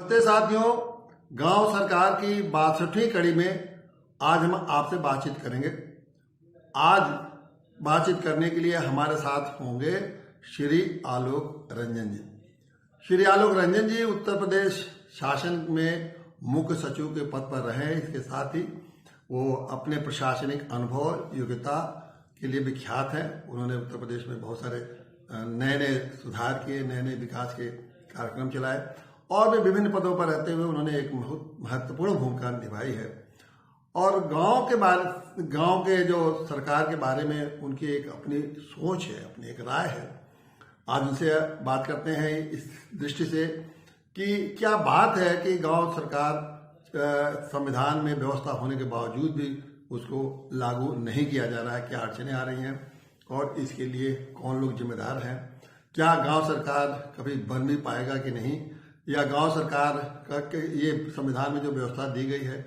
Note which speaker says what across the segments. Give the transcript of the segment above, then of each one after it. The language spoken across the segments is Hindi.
Speaker 1: नमस्ते साथियों, गांव सरकार की 62वीं कड़ी में आज हम आपसे बातचीत करेंगे। आज बातचीत करने के लिए हमारे साथ होंगे श्री आलोक रंजन जी। श्री आलोक रंजन जी उत्तर प्रदेश शासन में मुख्य सचिव के पद पर रहे हैं। इसके साथ ही वो अपने प्रशासनिक अनुभव योग्यता के लिए विख्यात हैं। उन्होंने उत्तर प्रदेश में बहुत सारे नए नए सुधार किए, नए नए विकास के कार्यक्रम चलाए और वे विभिन्न पदों पर रहते हुए उन्होंने एक बहुत महत्वपूर्ण भूमिका निभाई है। और गांव के जो सरकार के बारे में उनकी एक अपनी सोच है, अपनी एक राय है। आज उनसे बात करते हैं इस दृष्टि से कि क्या बात है कि गांव सरकार संविधान में व्यवस्था होने के बावजूद भी उसको लागू नहीं किया जा रहा है, क्या अड़चनें आ रही हैं और इसके लिए कौन लोग जिम्मेदार हैं। क्या गांव सरकार कभी बन भी पाएगा कि नहीं, या गांव सरकार का ये संविधान में जो व्यवस्था दी गई है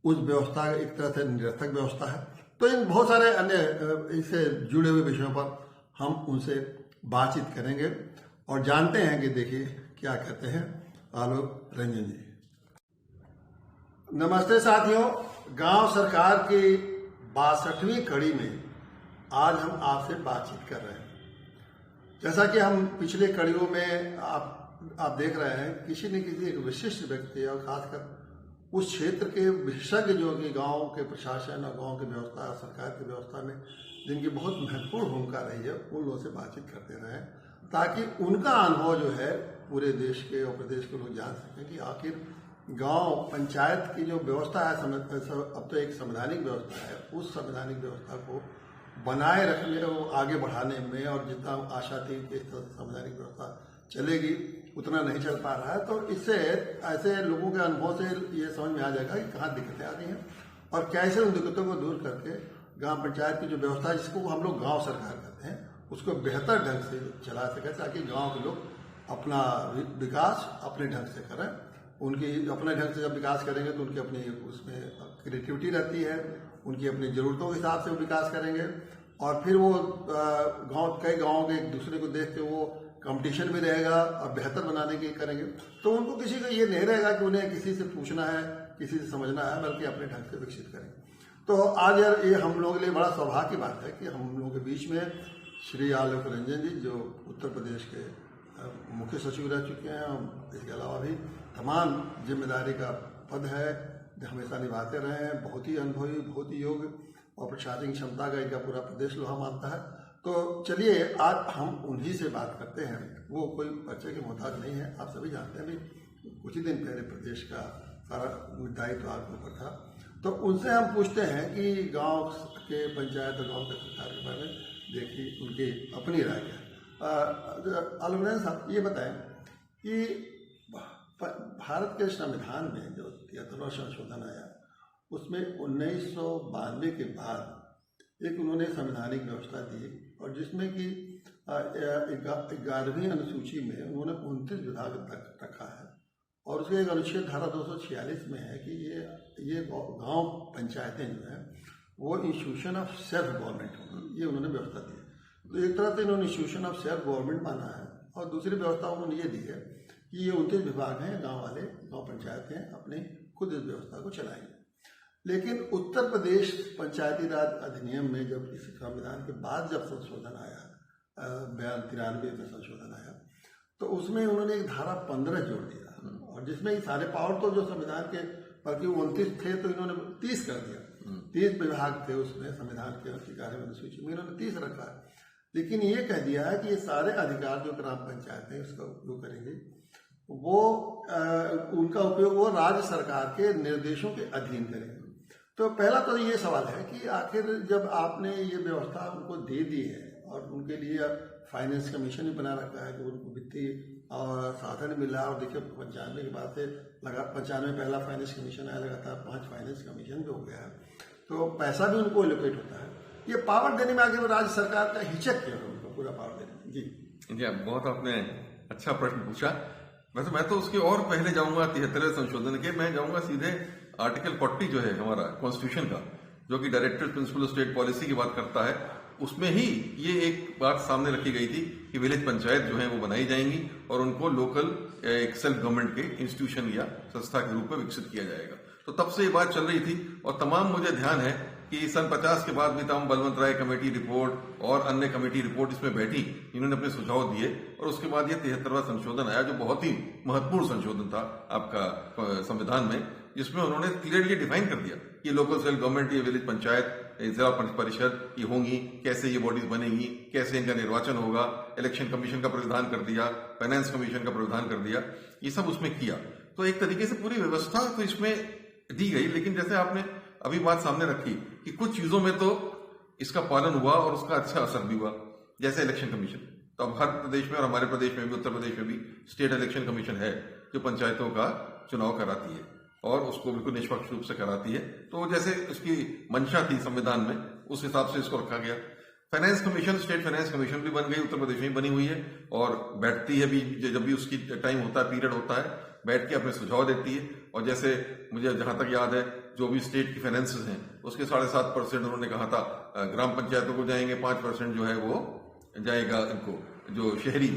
Speaker 1: उस व्यवस्था एक तरह से निरर्थक व्यवस्था है। तो इन बहुत सारे अन्य इससे जुड़े हुए विषयों पर हम उनसे बातचीत करेंगे और जानते हैं कि देखिए क्या कहते हैं आलोक रंजन जी। नमस्ते साथियों, गांव सरकार की 62वीं कड़ी में आज हम आपसे बातचीत कर रहे हैं। जैसा कि हम पिछले कड़ियों में आप देख रहे हैं, किसी न किसी एक विशिष्ट व्यक्ति और खासकर उस क्षेत्र के विशेषज्ञ जो कि गांव के प्रशासन और गांव की व्यवस्था और सरकार की व्यवस्था में जिनकी बहुत महत्वपूर्ण भूमिका रही है, उन लोगों से बातचीत करते रहे ताकि उनका अनुभव जो है पूरे देश के और प्रदेश के लोग जान सकें कि आखिर गांव पंचायत की जो व्यवस्था है, अब तो एक संवैधानिक व्यवस्था है, उस संवैधानिक व्यवस्था को बनाए रखने और आगे बढ़ाने में और जितना आशा थी कि इस तरह से संवैधानिक व्यवस्था चलेगी उतना नहीं चल पा रहा है। तो इससे ऐसे लोगों के अनुभव से ये समझ में आ जाएगा कि कहाँ दिक्कतें आ रही हैं और कैसे उन दिक्कतों को दूर करके ग्राम पंचायत की जो व्यवस्था है, जिसको हम लोग गांव सरकार कहते हैं, उसको बेहतर ढंग से चला सके ताकि गांव के लोग अपना विकास अपने ढंग से करें। उनकी अपने ढंग से जब विकास करेंगे तो उनकी अपनी उसमें क्रिएटिविटी रहती है, उनकी अपनी ज़रूरतों के हिसाब से वो विकास करेंगे और फिर वो कई गाँव के एक दूसरे को देख के वो कंपटीशन भी रहेगा और बेहतर बनाने की करेंगे। तो उनको किसी का ये नहीं रहेगा कि उन्हें किसी से पूछना है, किसी से समझना है, बल्कि अपने ढंग से विकसित करेंगे। तो आज यार ये हम लोगों के लिए बड़ा सौभाग्य की बात है कि हम लोगों के बीच में श्री आलोक रंजन जी जो उत्तर प्रदेश के मुख्य सचिव रह चुके हैं, इसके अलावा भी तमाम जिम्मेदारी का पद है, हमेशा निभाते रहे हैं, बहुत ही अनुभवी, बहुत ही योग्य और प्रशासनिक क्षमता का इनका पूरा प्रदेश लोहा मानता है। तो चलिए आज हम उन्हीं से बात करते हैं। वो कोई परिचय के मोहताज नहीं है, आप सभी जानते हैं। अभी कुछ ही दिन पहले प्रदेश का सारा दायित्व आपके ऊपर था, तो उनसे हम पूछते हैं कि गांव के पंचायत और गांव के सरकार के बारे में देखिए उनकी अपनी राय क्या है। आलोक साहब ये बताएं कि भारत के संविधान में जो 73वां संशोधन आया उसमें 1992 के बाद एक उन्होंने संवैधानिक व्यवस्था दी और जिसमें कि 11वीं अनुसूची में उन्होंने 29 विभाग तक रखा है और उसके एक अनुच्छेद धारा 246 में है कि ये गांव पंचायतें जो हैं वो इंस्टीट्यूशन ऑफ सेल्फ गवर्नमेंट होगी, ये उन्होंने व्यवस्था दी है। तो एक तरह से इन्होंने इंस्टीट्यूशन ऑफ सेल्फ गवर्नमेंट माना है और दूसरी व्यवस्था उन्होंने ये दी है कि ये 29 विभाग हैं, गाँव पंचायतें अपनी खुद इस व्यवस्था को चलाएंगे। लेकिन उत्तर प्रदेश पंचायती राज अधिनियम में जब इस संविधान के बाद जब संशोधन आया, 93 में संशोधन आया, तो उसमें उन्होंने एक धारा 15 जोड़ दिया और जिसमें सारे पावर तो जो संविधान के बल्कि 29 थे तो इन्होंने 30 कर दिया। 30 विभाग थे उसमें संविधान के 11वीं अनुसूची में, इन्होंने 30 रखा है। लेकिन ये कह दिया है कि ये सारे अधिकार जो ग्राम पंचायतें उसका उपयोग करेंगे वो उनका उपयोग वो राज्य सरकार के निर्देशों के अधीन करेंगे। तो पहला तो ये सवाल है कि आखिर जब आपने ये व्यवस्था उनको दे दी है और उनके लिए फाइनेंस कमीशन भी बना रखा है कि उनको वित्तीय और साधन मिला, और देखिए 95 के बाद से 95 पहला फाइनेंस कमीशन आया, लगातार 5 फाइनेंस कमीशन भी हो गया है, तो पैसा भी उनको एलोकेट होता है। ये पावर देने में आगे राज्य सरकार का हिचक क्यों है उनको पूरा पावर देने में? जी
Speaker 2: बहुत आपने अच्छा प्रश्न पूछा। वैसे मैं तो उसके और पहले जाऊंगा 73वें संशोधन के, मैं जाऊंगा सीधे आर्टिकल 40 जो है हमारा कॉन्स्टिट्यूशन का, जो कि डायरेक्टर प्रिंसिपल स्टेट पॉलिसी की बात करता है। उसमें ही ये एक बात सामने रखी गई थी कि विलेज पंचायत जो है वो बनाई जाएंगी और उनको लोकल एक सेल्फ गवर्नमेंट के इंस्टीट्यूशन या संस्था के रूप में विकसित किया जाएगा। तो तब से ये बात चल रही थी और तमाम मुझे ध्यान है कि सन 50 के बाद भी तमाम बलवंत राय कमेटी रिपोर्ट और अन्य कमेटी रिपोर्ट इसमें बैठी, इन्होंने अपने सुझाव दिए और उसके बाद ये 73वां संशोधन आया जो बहुत ही महत्वपूर्ण संशोधन था आपका संविधान में, जिसमें उन्होंने क्लियरली डिफाइन कर दिया कि लोकल सेल्फ गवर्नमेंट, ये विलेज पंचायत, जिला परिषद ये होंगी, कैसे ये बॉडीज बनेंगी, कैसे इनका निर्वाचन होगा, इलेक्शन कमीशन का प्रावधान कर दिया, फाइनेंस कमीशन का प्रावधान कर दिया, ये सब उसमें किया। तो एक तरीके से पूरी व्यवस्था तो इसमें दी गई। लेकिन जैसे आपने अभी बात सामने रखी कि कुछ चीजों में तो इसका पालन हुआ और उसका अच्छा असर भी हुआ, जैसे इलेक्शन कमीशन। तो अब हर प्रदेश में और हमारे प्रदेश में भी, उत्तर प्रदेश में भी स्टेट इलेक्शन कमीशन है जो पंचायतों का चुनाव कराती है और उसको बिल्कुल निष्पक्ष रूप से कराती है। तो जैसे उसकी मंशा थी संविधान में, उस हिसाब से इसको रखा गया। Finance commission, state finance commission भी बन गई, उत्तर प्रदेश में बनी हुई है और बैठती है भी, जब भी उसकी टाइम होता है, पीरियड होता है, बैठ के अपने सुझाव देती है। और जैसे मुझे जहां तक याद है, जो भी स्टेट की फाइनेंसेस हैं उसके 7.5% उन्होंने कहा था ग्राम पंचायतों को जाएंगे, 5% जो है वो जाएगा इनको, जो शहरी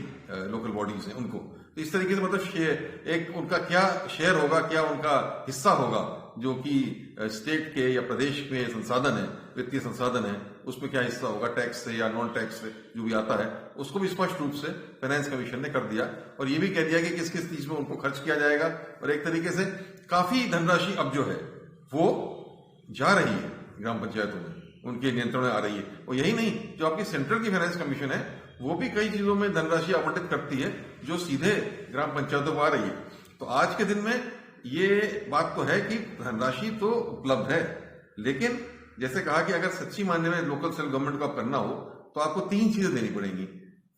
Speaker 2: लोकल बॉडीज हैं उनको। तो इस तरीके से मतलब एक उनका क्या शेयर होगा, क्या उनका हिस्सा होगा, जो कि स्टेट के या प्रदेश में संसाधन है, वित्तीय संसाधन है, उसमें क्या हिस्सा होगा, टैक्स से या नॉन टैक्स से जो भी आता है, उसको भी स्पष्ट रूप से फाइनेंस कमीशन ने कर दिया। और ये भी कह दिया कि किस किस चीज में उनको खर्च किया जाएगा। और एक तरीके से काफी धनराशि अब जो है वो जा रही है ग्राम पंचायतों में, उनके नियंत्रण में आ रही है। और यही नहीं, जो आपकी सेंट्रल की फाइनेंस कमीशन है वो भी कई चीजों में धनराशि आवंटित करती है जो सीधे ग्राम पंचायतों को आ रही है। तो आज के दिन में ये बात तो है कि धनराशि तो उपलब्ध है, लेकिन जैसे कहा कि अगर सच्ची मायने में लोकल सेल्फ गवर्नमेंट को आप करना हो तो आपको 3 चीजें देनी पड़ेंगी,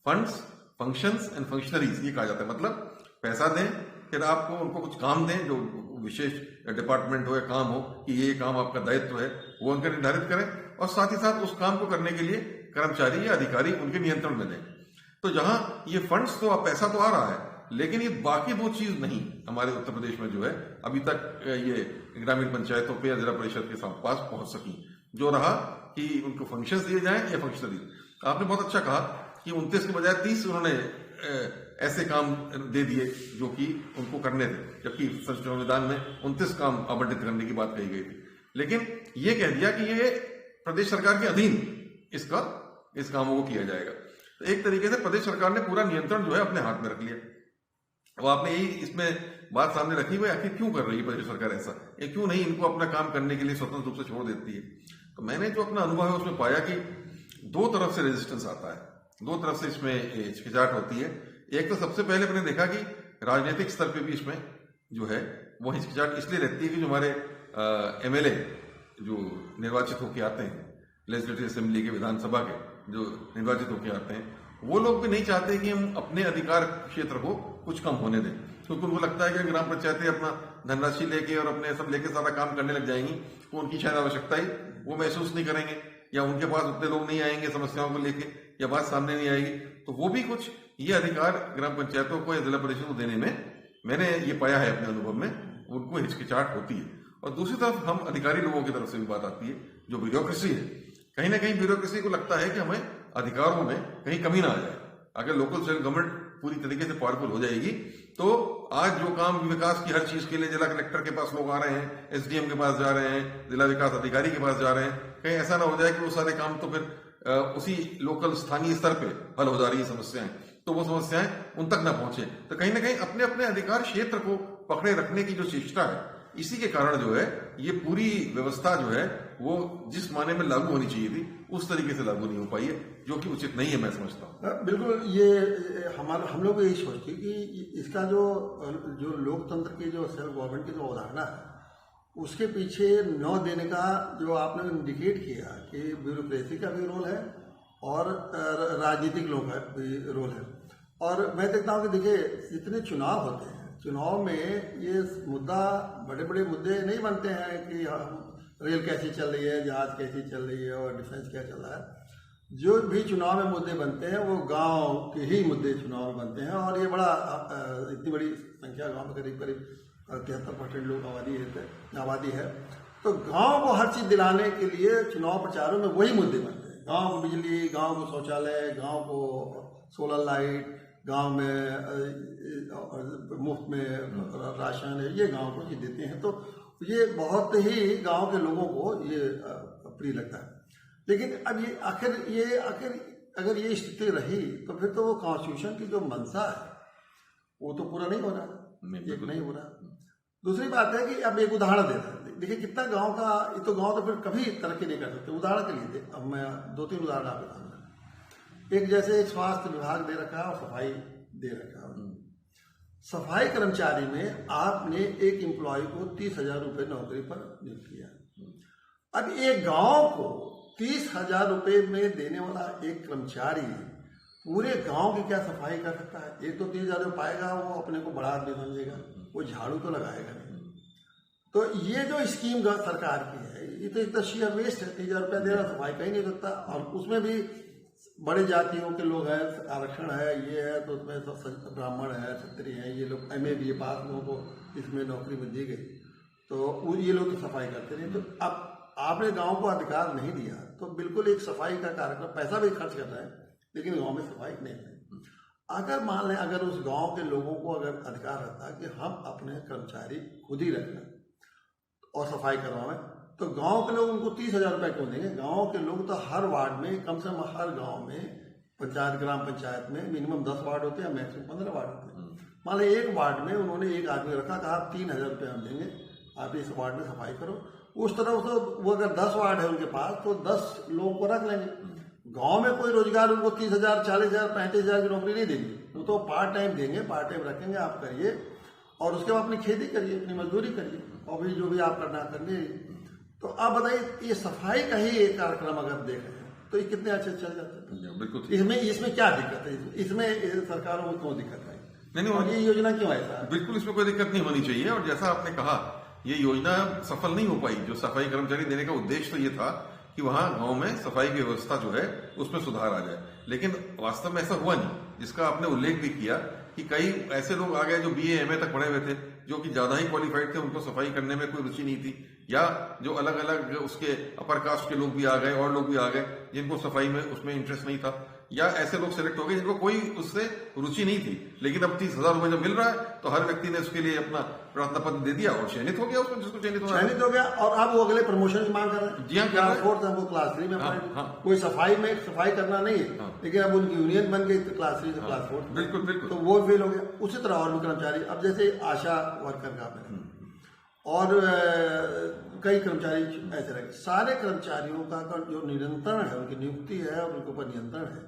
Speaker 2: फंड्स, फंक्शंस एंड फंक्शनरीज, ये कहा जाता है। मतलब पैसा दें, फिर आपको उनको कुछ काम दें जो विशेष डिपार्टमेंट हो या काम हो कि ये काम आपका दायित्व है, वो उनका निर्धारित करें, और साथ ही साथ उस काम को करने के लिए कर्मचारी या अधिकारी उनके नियंत्रण में दें। तो जहां ये फंड्स तो पैसा तो आ रहा है, लेकिन ये बाकी 2 चीज नहीं हमारे उत्तर प्रदेश में जो है अभी तक ये ग्रामीण पंचायतों पे या जिला परिषद के पास पहुंच सकी। जो रहा कि उनको फंक्शंस दिए जाएं या फंक्शनरी। आपने बहुत अच्छा कहा कि 29 के बजाय 30 उन्होंने ऐसे काम दे दिए जो कि उनको करने थे, जबकि संविधान में 29 काम आवंटित करने की बात कही गई थी। लेकिन ये कह दिया कि ये प्रदेश सरकार के अधीन इस कामों को किया जाएगा। तो एक तरीके से प्रदेश सरकार ने पूरा नियंत्रण जो है अपने हाथ में रख लिया। अब आपने यही इसमें बात सामने रखी हुई, आखिर क्यों कर रही है प्रदेश सरकार ऐसा, ये क्यों नहीं इनको अपना काम करने के लिए स्वतंत्र रूप से छोड़ देती है। तो मैंने जो अपना अनुभव है उसमें पाया कि 2 तरफ से रेजिस्टेंस आता है, 2 तरफ से इसमें हिचकिचाहट होती है। एक तो सबसे पहले मैंने देखा कि राजनीतिक स्तर पे भी इसमें जो है वो हिचकिचाहट इसलिए रहती है कि जो हमारे MLA जो निर्वाचित होकर आते हैं, लेजिस्लेटिव असेंबली के, विधानसभा के जो निर्वाचित होकर आते हैं, वो लोग भी नहीं चाहते कि हम अपने अधिकार क्षेत्र को कुछ कम होने दें, क्योंकि उनको लगता है कि ग्राम पंचायतें अपना धनराशि लेके और अपने सब लेके सारा काम करने लग जाएंगी तो उनकी शायद आवश्यकता ही वो महसूस नहीं करेंगे, या उनके पास उतने लोग नहीं आएंगे समस्याओं को लेके, या बात सामने नहीं आएगी। तो वो भी कुछ ये अधिकार ग्राम पंचायतों को या जिला परिषद को देने में मैंने ये पाया है अपने अनुभव में, उनको हिचकिचाहट होती है। और दूसरी तरफ हम अधिकारी लोगों की तरफ से भी बात आती है, जो ब्यूरोक्रेसी है, कहीं ना कहीं ब्यूरोक्रेसी को लगता है कि हमें अधिकारों में कहीं कमी ना आ जाए। अगर लोकल सेल्फ गवर्नमेंट पूरी तरीके से पावरफुल हो जाएगी तो आज जो काम विकास की हर चीज के लिए जिला कलेक्टर के पास लोग आ रहे हैं, SDM के पास जा रहे हैं, जिला विकास अधिकारी के पास जा रहे हैं, कहीं ऐसा ना हो जाए कि वो सारे काम तो फिर उसी लोकल स्थानीय स्तर पे हल हो जा रही है समस्याएं, तो वो समस्याएं उन तक ना पहुंचे। तो कहीं ना कहीं अपने अपने अधिकार क्षेत्र को पकड़े रखने की जो चेष्टा है, इसी के कारण जो है ये पूरी व्यवस्था जो है वो जिस माने में लागू होनी चाहिए थी उस तरीके से लागू नहीं हो पाई है, जो कि उचित नहीं है, मैं समझता हूँ।
Speaker 1: बिल्कुल, ये हम लोग यही सोचते हैं कि इसका जो लोकतंत्र की जो सेल्फ गवर्नमेंट की जो अवधारणा है उसके पीछे न देने का जो आपने इंडिकेट किया कि ब्यूरोक्रेसी का भी रोल है और राजनीतिक लोगों का भी रोल है। और मैं देखता हूँ कि देखिए जितने चुनाव होते हैं, चुनाव में ये मुद्दा, बड़े बड़े मुद्दे नहीं बनते हैं कि हम रेल कैसी चल रही है, जहाज कैसी चल रही है और डिफेंस क्या चल रहा है। जो भी चुनाव में मुद्दे बनते हैं वो गांव के ही मुद्दे चुनाव में बनते हैं। और ये बड़ा इतनी बड़ी संख्या गांव में करीब 73% लोग आबादी है, तो गांव को हर चीज दिलाने के लिए चुनाव प्रचारों में वही मुद्दे बनते हैं। गांव को बिजली, गांव को शौचालय, गांव को सोलर लाइट, गांव में मुफ्त में राशन है, ये गांव को ये देते हैं। तो ये बहुत ही गांव के लोगों को ये प्रिय लगता है। लेकिन अब ये आखिर अगर ये स्थिति रही तो फिर तो वो कॉन्स्टिट्यूशन की जो मंशा है वो तो पूरा नहीं हो रहा, नहीं हो रहा। दूसरी बात है कि अब एक उदाहरण देता है, देखिए कितना गांव का, ये तो गांव तो फिर कभी तरक्की नहीं कर सकते। उदाहरण के लिए अब मैं 2-3 उदाहरण आपको बताऊंगा। एक जैसे स्वास्थ्य विभाग दे रखा है और सफाई दे रखा है। सफाई कर्मचारी में आपने एक एम्प्लॉय को 30,000 रुपये नौकरी पर नियुक्त किया। अब एक गांव को 30,000 रुपये में देने वाला एक कर्मचारी पूरे गांव की क्या सफाई कर सकता है? एक तो 30,000 रुपये पाएगा, वो अपने को बड़ा आदमी समझेगा, वो झाड़ू तो लगाएगा नहीं। तो ये जो स्कीम सरकार की है ये तो इतना शेयर वेस्ट है। 30,000 रुपया दे रहा, सफाई कहीं नहीं करता। और उसमें भी बड़े जातियों के लोग हैं, आरक्षण है, ये है, तो उसमें तो ब्राह्मण है, क्षत्रिय है, ये लोग MA BA पास लोगों को इसमें नौकरी में दी गई, तो ये लोग तो सफाई करते नहीं। तो अब आपने गांव को अधिकार नहीं दिया तो बिल्कुल एक सफाई का कार्यक्रम, पैसा भी खर्च कर रहा है लेकिन गांव में सफाई नहीं है। अगर मान लें अगर उस गांव के लोगों को अगर अधिकार रहता कि हम अपने कर्मचारी खुद ही रखें और सफाई करवाएं, तो गांव के लोग उनको 30,000 रुपये क्यों देंगे? गांव के लोग तो हर वार्ड में, कम से कम हर गांव में पंचायत, ग्राम पंचायत में मिनिमम 10 वार्ड होते हैं, मैक्सिमम 15 वार्ड होते हैं। मान लें एक वार्ड में उन्होंने एक आदमी रखा, कहा 3,000 रुपये हम देंगे, आप इस वार्ड में सफाई करो। उस तरह से वो अगर 10 वार्ड है उनके पास तो 10 लोगों को रख लेंगे। गांव में कोई रोजगार उनको 30,000, 40,000, 35,000 की नौकरी नहीं देंगे, वो तो पार्ट टाइम देंगे, पार्ट टाइम रखेंगे, आप करिए और उसके बाद अपनी खेती करिए, अपनी मजदूरी करिए और भी जो भी आप करना करने। तो आप बताइए, ये सफाई का ही एक कार्यक्रम अगर देख रहे हैं तो ये कितने अच्छे चल जाते हैं।
Speaker 2: बिल्कुल।
Speaker 1: इसमें क्या दिक्कत है? इसमें सरकारों को क्यों दिक्कत है?
Speaker 2: नहीं,
Speaker 1: और ये योजना क्यों ऐसा है?
Speaker 2: बिल्कुल इसमें कोई दिक्कत नहीं होनी चाहिए। और जैसा आपने कहा, ये योजना सफल नहीं हो पाई। जो सफाई कर्मचारी देने का उद्देश्य तो ये था कि वहां गांव में सफाई की व्यवस्था जो है उसमें सुधार आ जाए, लेकिन वास्तव में ऐसा हुआ नहीं। जिसका आपने उल्लेख भी किया कि कई ऐसे लोग आ गए जो BA MA तक पढ़े हुए थे, जो कि ज्यादा ही क्वालिफाइड थे, उनको सफाई करने में कोई रुचि नहीं थी, या जो अलग अलग उसके अपर कास्ट के लोग भी आ गए और लोग भी आ गए जिनको सफाई में उसमें इंटरेस्ट नहीं था, या ऐसे लोग सिलेक्ट हो गए जिनको कोई उससे रुचि नहीं थी। लेकिन अब 30,000 रुपये जब मिल रहा है तो हर व्यक्ति ने उसके लिए अपना प्रार्थना पत्र दे दिया और चयनित हो गया, उसमें जिसको चयनित हो गया।
Speaker 1: और अब वो अगले प्रमोशन की मांग कर रहे हैं।
Speaker 2: जी हाँ,
Speaker 1: क्लास 4 से हमको क्लास 3 में कोई सफाई करना नहीं है, लेकिन अब उनकी यूनियन बन गई तो क्लास 3 से क्लास 4।
Speaker 2: बिल्कुल बिल्कुल।
Speaker 1: तो वो फेल हो गया। उसी तरह और भी कर्मचारी, अब जैसे आशा वर्कर का और कई कर्मचारी ऐसे रहे, सारे कर्मचारियों का जो नियंत्रण है, उनकी नियुक्ति है और उनके ऊपर नियंत्रण है,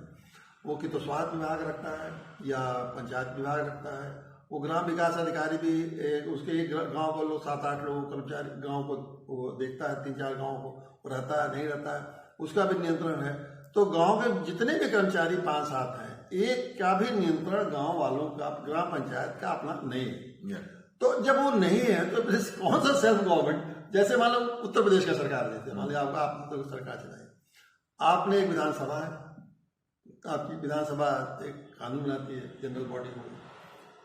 Speaker 1: वो कि तो स्वास्थ्य विभाग रखता है या पंचायत विभाग रखता है। वो ग्राम विकास अधिकारी भी उसके एक गांव को लोग 7-8 लोगों कर्मचारी गांव को वो देखता है, 3-4 गांव को रहता है नहीं रहता है, उसका भी नियंत्रण है। तो गांव के जितने भी कर्मचारी 5-7 हैं, एक का भी नियंत्रण गांव वालों का, ग्राम पंचायत का अपना नहीं है। तो जब वो नहीं है तो कौन सा सेल्फ गवर्नमेंट? जैसे मान लो उत्तर प्रदेश का सरकार देते, मान लिया आपका, आप तो सरकार चलाए, आपने एक विधानसभा है, आपकी विधानसभा एक कानून बनाती है, जनरल बॉडी हो गई,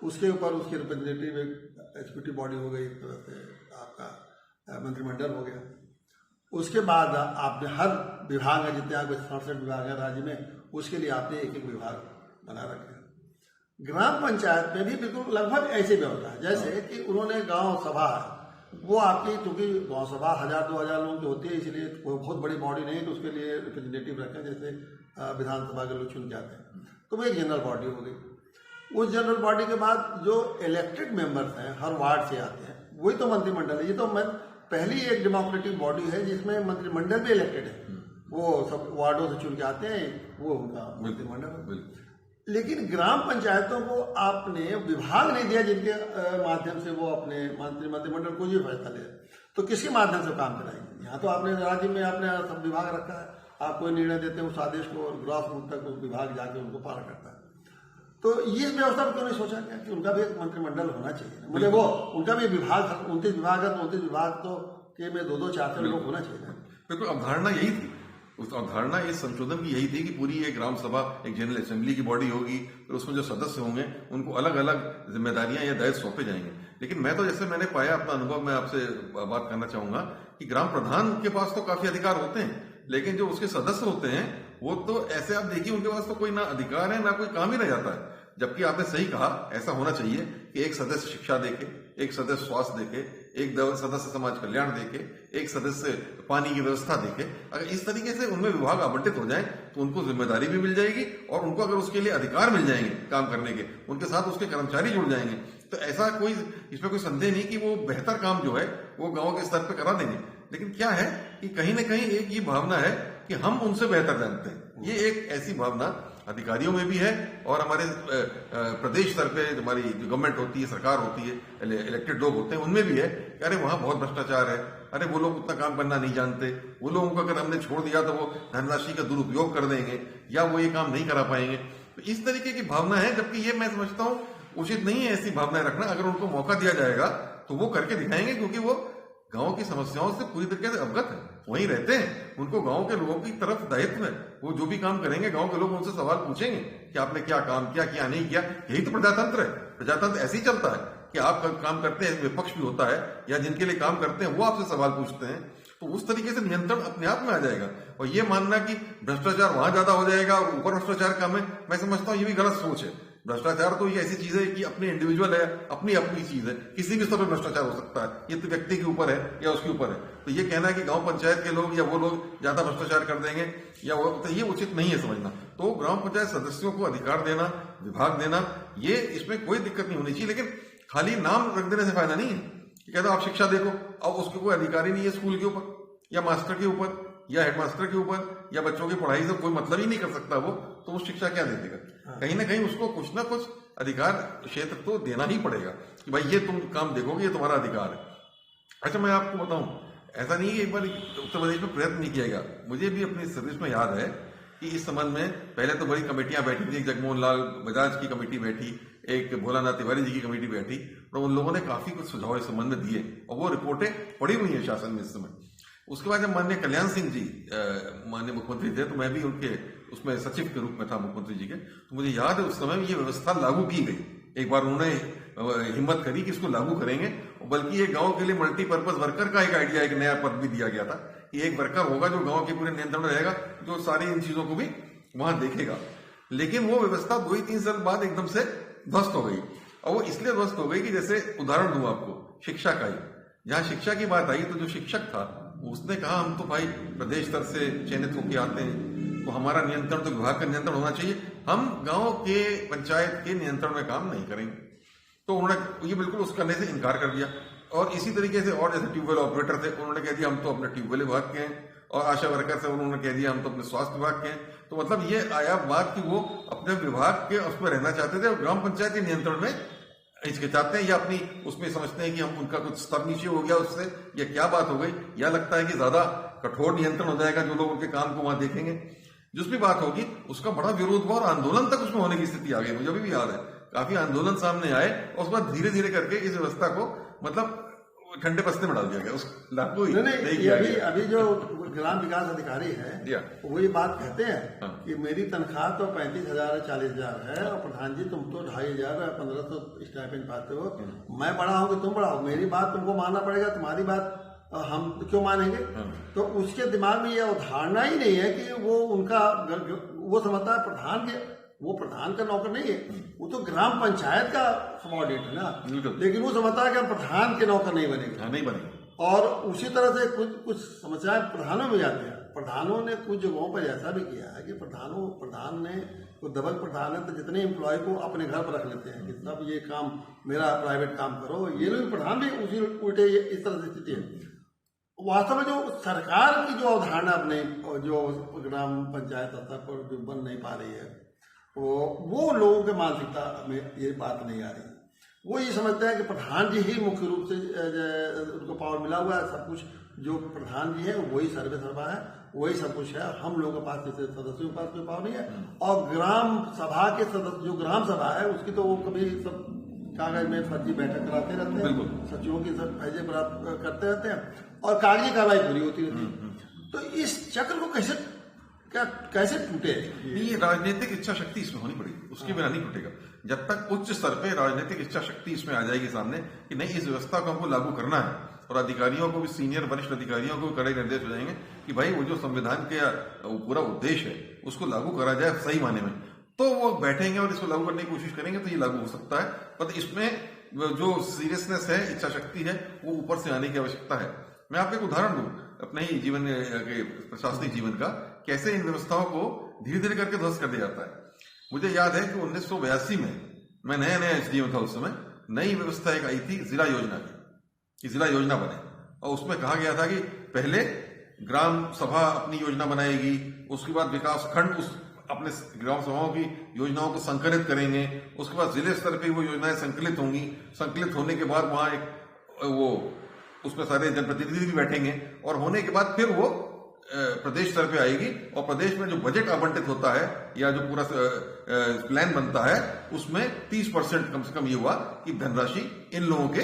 Speaker 1: उसके ऊपर उसकी रिप्रेजेंटेटिव एक एग्जीक्यूटिव बॉडी हो गई, तो आपका मंत्रिमंडल हो गया। उसके बाद आपने हर विभाग है, जितने आपके 67 विभाग है राज्य में, उसके लिए आपने एक एक विभाग बना रखे। ग्राम पंचायत में भी बिल्कुल लगभग ऐसी व्यवस्था है, जैसे कि उन्होंने गांव सभा है, वो आपकी, क्योंकि गांव सभा 1000-2000 लोगों की होती है, इसलिए कोई बहुत बड़ी बॉडी नहीं है, तो उसके लिए रिप्रेजेंटेटिव रखें, जैसे विधानसभा के लोग चुन के आते हैं, तो वो एक जनरल बॉडी हो गई। उस जनरल बॉडी के बाद जो इलेक्टेड मेंबर्स हैं हर वार्ड से आते हैं, वही तो मंत्रिमंडल है। ये तो पहली एक डेमोक्रेटिक बॉडी है जिसमें मंत्रिमंडल भी इलेक्टेड है, वो सब वार्डों से चुन के आते हैं, वो उनका मंत्रिमंडल है। लेकिन ग्राम पंचायतों को आपने विभाग नहीं दिया जिनके माध्यम से वो अपने मंत्रिमंडल को ये फैसला ले, तो किसके माध्यम से काम कराएंगे? यहाँ तो आपने राज्य में आपने सब विभाग रखा है, आप कोई निर्णय देते हैं उस आदेश को ग्रास रूट तक उस विभाग जाके उनको पालन करता है। तो इस व्यवस्था में क्यों नहीं सोचा गया कि उनका भी एक मंत्रिमंडल होना चाहिए? मुझे वो उनका भी विभाग, 29 विभाग है तो 29 विभाग तो के में 2-2, 4-4 लोग होना चाहिए।
Speaker 2: बिल्कुल, अवधारणा यही थी। उस अवधारणा इस संशोधन की यही थी कि पूरी एक ग्राम सभा एक जनरल असेंबली की बॉडी होगी, फिर उसमें जो सदस्य होंगे उनको अलग अलग जिम्मेदारियां या दायित्व सौंपे जाएंगे। लेकिन मैं तो जैसे मैंने पाया, अपना अनुभव मैं आपसे बात करना चाहूंगा कि ग्राम प्रधान के पास तो काफी अधिकार होते हैं, लेकिन जो उसके सदस्य होते हैं वो तो ऐसे आप देखिए उनके पास तो कोई ना अधिकार है ना कोई काम ही रह जाता है। जबकि आपने सही कहा, ऐसा होना चाहिए कि एक सदस्य शिक्षा देखे, एक सदस्य स्वास्थ्य देखे, एक सदस्य समाज कल्याण देखे, एक सदस्य पानी की व्यवस्था देखे। अगर इस तरीके से उनमें विभाग आवंटित हो जाए तो उनको जिम्मेदारी भी मिल जाएगी और उनको अगर उसके लिए अधिकार मिल जाएंगे काम करने के, उनके साथ उसके कर्मचारी जुड़ जाएंगे, तो ऐसा कोई इसमें कोई संदेह नहीं कि वो बेहतर काम जो है वो गांव के स्तर पर करा देंगे। लेकिन क्या है कि कहीं ना कहीं एक ये भावना है कि हम उनसे बेहतर जानते हैं। ये एक ऐसी भावना अधिकारियों में भी है और हमारे प्रदेश स्तर पे हमारी जो गवर्नमेंट होती है, सरकार होती है, इलेक्टेड लोग होते हैं, उनमें भी है कि अरे वहां बहुत भ्रष्टाचार है, अरे वो लोग उतना काम करना नहीं जानते, वो लोगों को अगर हमने छोड़ दिया तो वो धनराशि का दुरुपयोग कर देंगे या वो ये काम नहीं करा पाएंगे। तो इस तरीके की भावना है, जबकि ये मैं समझता हूँ उचित नहीं है ऐसी भावनाएं रखना। अगर उनको मौका दिया जाएगा तो वो करके दिखाएंगे, क्योंकि वो गांव की समस्याओं से पूरी तरीके से अवगत है, वहीं रहते हैं, उनको गांव के लोगों की तरफ दायित्व है। वो जो भी काम करेंगे गांव के लोग उनसे सवाल पूछेंगे कि आपने क्या काम किया, क्या नहीं किया। यही तो प्रजातंत्र है। प्रजातंत्र ऐसे ही चलता है कि आप काम करते हैं, विपक्ष भी होता है या जिनके लिए काम करते हैं वो आपसे सवाल पूछते हैं, तो उस तरीके से नियंत्रण अपने आप में आ जाएगा। और ये मानना कि भ्रष्टाचार वहां ज्यादा हो जाएगा और ऊपर भ्रष्टाचार कम है, मैं समझता हूँ ये भी गलत सोच है। भ्रष्टाचार तो ये ऐसी चीज है कि अपनी इंडिविजुअल है, अपनी अपनी चीज है, किसी भी स्तर पर भ्रष्टाचार हो सकता है, ये तो व्यक्ति के ऊपर है या उसके ऊपर है। तो ये कहना है कि गांव पंचायत के लोग या वो लोग ज्यादा भ्रष्टाचार कर देंगे या वो, तो ये उचित नहीं है समझना। तो ग्राम पंचायत सदस्यों को अधिकार देना, विभाग देना, ये इसमें कोई दिक्कत नहीं होनी चाहिए। लेकिन खाली नाम रख देने से फायदा नहीं है कि कहते आप शिक्षा देखो, अब उसके कोई अधिकारी नहीं है स्कूल के ऊपर या मास्टर के ऊपर या हेडमास्टर के ऊपर या बच्चों की पढ़ाई से कोई मतलब ही नहीं कर सकता वो, तो वो शिक्षा क्या दे देगा? कहीं ना कहीं उसको कुछ ना कुछ अधिकार क्षेत्र तो देना ही पड़ेगा कि भाई ये तुम काम देखोगे, ये तुम्हारा अधिकार है। अच्छा, मैं आपको बताऊं, ऐसा नहीं है एक बार उत्तर प्रदेश में प्रयत्न नहीं किया गया। मुझे भी अपनी सर्विस में याद है कि इस संबंध में पहले तो बड़ी कमेटियां बैठी थी, एक जगमोहन लाल बजाज की कमेटी बैठी, एक भोलानाथ तिवारी जी की कमेटी बैठी, और उन लोगों ने काफी कुछ सुझाव इस संबंध में दिए और वो रिपोर्टें पड़ी हुई है शासन में इस समय। उसके बाद जब माननीय कल्याण सिंह जी माननीय मुख्यमंत्री थे तो मैं भी उनके उसमें सचिव के रूप में था मुख्यमंत्री जी के, तो मुझे याद है उस समय ये व्यवस्था लागू की गई। एक बार उन्होंने हिम्मत करी कि इसको लागू करेंगे, बल्कि ये गांव के लिए मल्टीपर्पज वर्कर का एक आइडिया, एक नया पद भी दिया गया था कि एक वर्कर होगा जो गांव के पूरे नियंत्रण में रहेगा, जो सारी इन चीजों को भी वहां देखेगा। लेकिन वो व्यवस्था 2-3 साल बाद एकदम से ध्वस्त हो गई, और वो इसलिए ध्वस्त हो गई कि जैसे उदाहरण दूं आपको शिक्षा का ही, जहां शिक्षा की बात आई तो जो शिक्षक था उसने कहा हम तो भाई प्रदेश स्तर से चयनित होकर आते हैं, तो हमारा नियंत्रण तो विभाग का नियंत्रण होना चाहिए, हम गांव के पंचायत के नियंत्रण में काम नहीं करेंगे। तो उन्होंने ये बिल्कुल उस करने से इनकार कर दिया। और इसी तरीके से और जैसे ट्यूबवेल ऑपरेटर थे, उन्होंने कह दिया हम तो अपने ट्यूबवेल विभाग के हैं, और आशा वर्कर से उन्होंने कह दिया हम तो अपने स्वास्थ्य विभाग के हैं। तो मतलब ये आया बात कि वो अपने विभाग के उसमें रहना चाहते थे और ग्राम पंचायत के नियंत्रण में हिचकिचाते हैं या अपनी उसमें समझते हैं कि हम उनका कुछ स्तर नीचे हो गया उससे, या क्या बात हो गई, या लगता है कि ज्यादा कठोर नियंत्रण हो जाएगा जो लोग उनके काम को वहां देखेंगे। जिस भी बात होगी उसका बड़ा विरोध हुआ और आंदोलन तक उसमें होने की स्थिति आ गई। मुझे अभी भी याद है काफी आंदोलन सामने आए और उसके बाद धीरे धीरे करके इस व्यवस्था को मतलब ठंडे बस्ते में डाल दिया गया, उसको लागू ही नहीं किया गया।
Speaker 1: अभी जो ग्राम विकास अधिकारी है वो ये बात कहते हैं कि मेरी तनख्वाह तो 35,000 40,000 है और प्रधान जी तुम तो 2,500 या 1,500 स्टाइपेंड पाते हो, मैं बड़ा हूं कि तुम बड़ा हो, मेरी बात तुमको मानना पड़ेगा, तुम्हारी बात हम क्यों मानेंगे? तो उसके दिमाग में यह धारणा ही नहीं है कि वो उनका वो समझता है प्रधान के, वो प्रधान का नौकर नहीं है, वो तो ग्राम पंचायत का सबऑर्डिनेट है ना, लेकिन वो समझता है कि हम प्रधान के नौकर नहीं बनेंगे,
Speaker 2: नहीं बनेंगे।
Speaker 1: और उसी तरह से कुछ समस्याएं प्रधानों में जाते हैं। प्रधानों ने कुछ जगहों पर ऐसा भी किया है कि प्रधान ने वो डबल प्रधान है तो जितने एम्प्लॉय को अपने घर पर रख लेते हैं कि सब ये काम मेरा प्राइवेट काम करो, ये लोग प्रधान भी उसी उल्टे इस तरह से स्थिति है। वास्तव में जो सरकार की जो अवधारणा अपने जो ग्राम पंचायत स्तर पर जो बन नहीं पा रही है, वो लोगों के मानसिकता में ये बात नहीं आ रही। वो ये समझते हैं कि प्रधान जी ही मुख्य रूप से उनको पावर मिला हुआ है, सब कुछ जो प्रधान जी है वही सर्वे सर्वा है, वही सब कुछ है, हम लोगों के पास जैसे सदस्यों के पास कोई पावर नहीं है। और ग्राम सभा के सदस्य जो ग्राम सभा है उसकी तो वो कभी सब कागज में फर्जी बैठक कराते रहते हैं, सचिवों की सब फैजे प्राप्त करते रहते हैं और कागजी कार्रवाई पूरी होती रहती है। तो इस चक्र को कैसे टूटे?
Speaker 2: ये राजनीतिक इच्छा शक्ति इसमें होनी पड़ेगी, उसके बिना नहीं टूटेगा। जब तक उच्च स्तर पे राजनीतिक इच्छा शक्ति इसमें आ जाएगी सामने कि नहीं इस व्यवस्था को हमको लागू करना है, और अधिकारियों को भी, सीनियर वरिष्ठ अधिकारियों को भी कड़े निर्देश हो जाएंगे कि भाई वो जो संविधान के पूरा उद्देश्य है उसको लागू करा जाए सही माने में। तो वो बैठेंगे और इसको लागू करने की कोशिश करेंगे तो ये लागू हो सकता है। पर इसमें जो सीरियसनेस है, इच्छा शक्ति है, वो ऊपर से आने की आवश्यकता है। मैं आपको एक उदाहरण दूं अपने ही जीवन के प्रशासनिक जीवन का, कैसे इन व्यवस्थाओं को धीरे धीरे करके ध्वस्त कर दिया जाता है। मुझे याद है कि 1982 में मैं नया नया एसडीएम था उस समय, नई व्यवस्था एक आई थी जिला योजना की, जिला योजना बने, और उसमें कहा गया था कि पहले ग्राम सभा अपनी योजना बनाएगी, उसके बाद विकास खंड उस अपने ग्राम सभाओं की योजनाओं को संकलित करेंगे, उसके बाद जिले स्तर पर वो योजनाएं संकलित होंगी, संकलित होने के बाद वहां एक वो उसमें सारे जनप्रतिनिधि भी बैठेंगे, और होने के बाद फिर वो प्रदेश स्तर पे आएगी, और प्रदेश में जो बजट आवंटित होता है या जो पूरा प्लान बनता है उसमें 30% कम से कम ये हुआ कि धनराशि इन लोगों के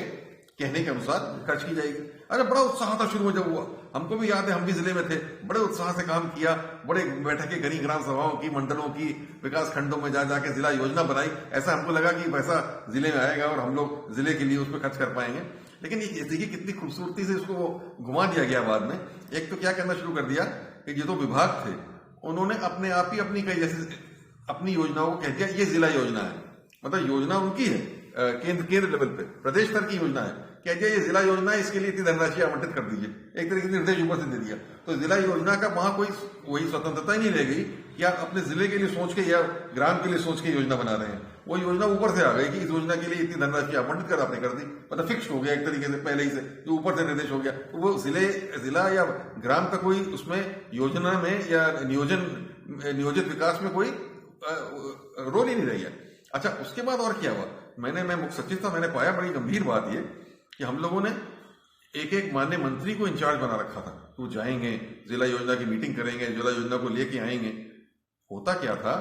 Speaker 2: कहने के अनुसार खर्च की जाएगी। अरे बड़ा उत्साह था शुरू में जब हुआ, हमको भी याद है, हम भी जिले में थे, बड़े उत्साह से काम किया, बड़े बैठकें करी ग्राम सभाओं की, मंडलों की, विकास खंडों में जा जाके जिला योजना बनाई। ऐसा हमको लगा कि पैसा जिले में आएगा और हम लोग जिले के लिए उस पर खर्च कर पाएंगे। लेकिन ये देखिए कितनी खूबसूरती से इसको घुमा दिया गया बाद में। एक तो क्या करना शुरू कर दिया कि ये तो विभाग थे, उन्होंने अपने आप ही अपनी कई जैसे अपनी योजनाओं को कह दिया ये जिला योजना है, मतलब योजना उनकी है, केंद्र लेवल पे प्रदेश स्तर की योजना है, कह दिया ये जिला योजना है, इसके लिए इतनी धनराशि आवंटित कर दीजिए, एक तरीके से निर्देश ऊपर से दे दिया। तो जिला योजना का वहां कोई वही स्वतंत्रता ही नहीं रह गई कि आप अपने जिले के लिए सोच के या ग्राम के लिए सोच के योजना बना रहे हैं। वो योजना ऊपर से आ गई कि इस योजना के लिए इतनी धनराशि आवंटित कर आपने कर दी, मतलब फिक्स हो गया एक तरीके से पहले ही से, जो ऊपर से निर्देश हो गया। तो वो जिला या ग्राम का कोई उसमें योजना में या नियोजित विकास में कोई रोल ही नहीं रही है। अच्छा, उसके बाद और क्या हुआ, मैं मुख्य सचिव था, मैंने पाया बड़ी गंभीर बात ये कि हम लोगों ने एक एक माननीय मंत्री को इंचार्ज बना रखा था, तो जाएंगे जिला योजना की मीटिंग करेंगे, जिला योजना को लेके आएंगे। होता क्या था,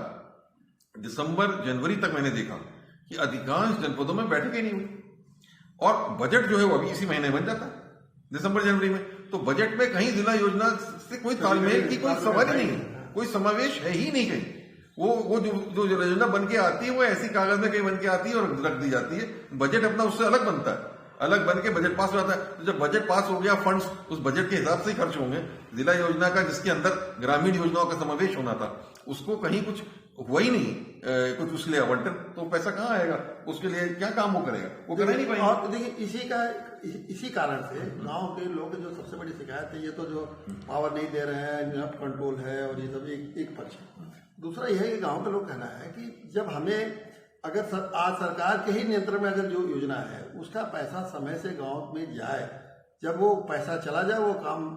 Speaker 2: दिसंबर जनवरी तक मैंने देखा कि अधिकांश जनपदों में बैठकें नहीं हुई, और बजट जो है वो अभी इसी महीने बन जाता दिसंबर जनवरी में। तो बजट में कहीं जिला योजना से कोई तालमेल की कोई सवाल ही नहीं है, कोई समावेश है ही नहीं कहीं। वो जो योजना बन के आती है वो ऐसी कागज में कहीं बन के आती है और रख दी जाती है। बजट अपना उससे अलग बनता है, अलग बन के बजट पास हो जाता है। तो जब बजट पास हो गया, फंड्स उस बजट के हिसाब से ही खर्च होंगे। जिला योजना का जिसके अंदर ग्रामीण योजनाओं का समावेश होना था, उसको कहीं कुछ हुआ ही नहीं, कुछ उसके लिए आवंटन, तो पैसा कहाँ आएगा, उसके लिए क्या काम वो करेगा, वो कर नहीं पाएगा।
Speaker 1: और देखिए इसी कारण से गांव के लोग जो सबसे बड़ी शिकायत है, ये तो जो पावर नहीं दे रहे हैं, करप्ट कंट्रोल है, और ये सब एक पक्ष है। दूसरा यह है कि गांव के लोग कहना है कि जब हमें अगर आज सरकार के ही नियंत्रण में अगर जो योजना है उसका पैसा समय से गांव में जाए, जब वो पैसा चला जाए वो काम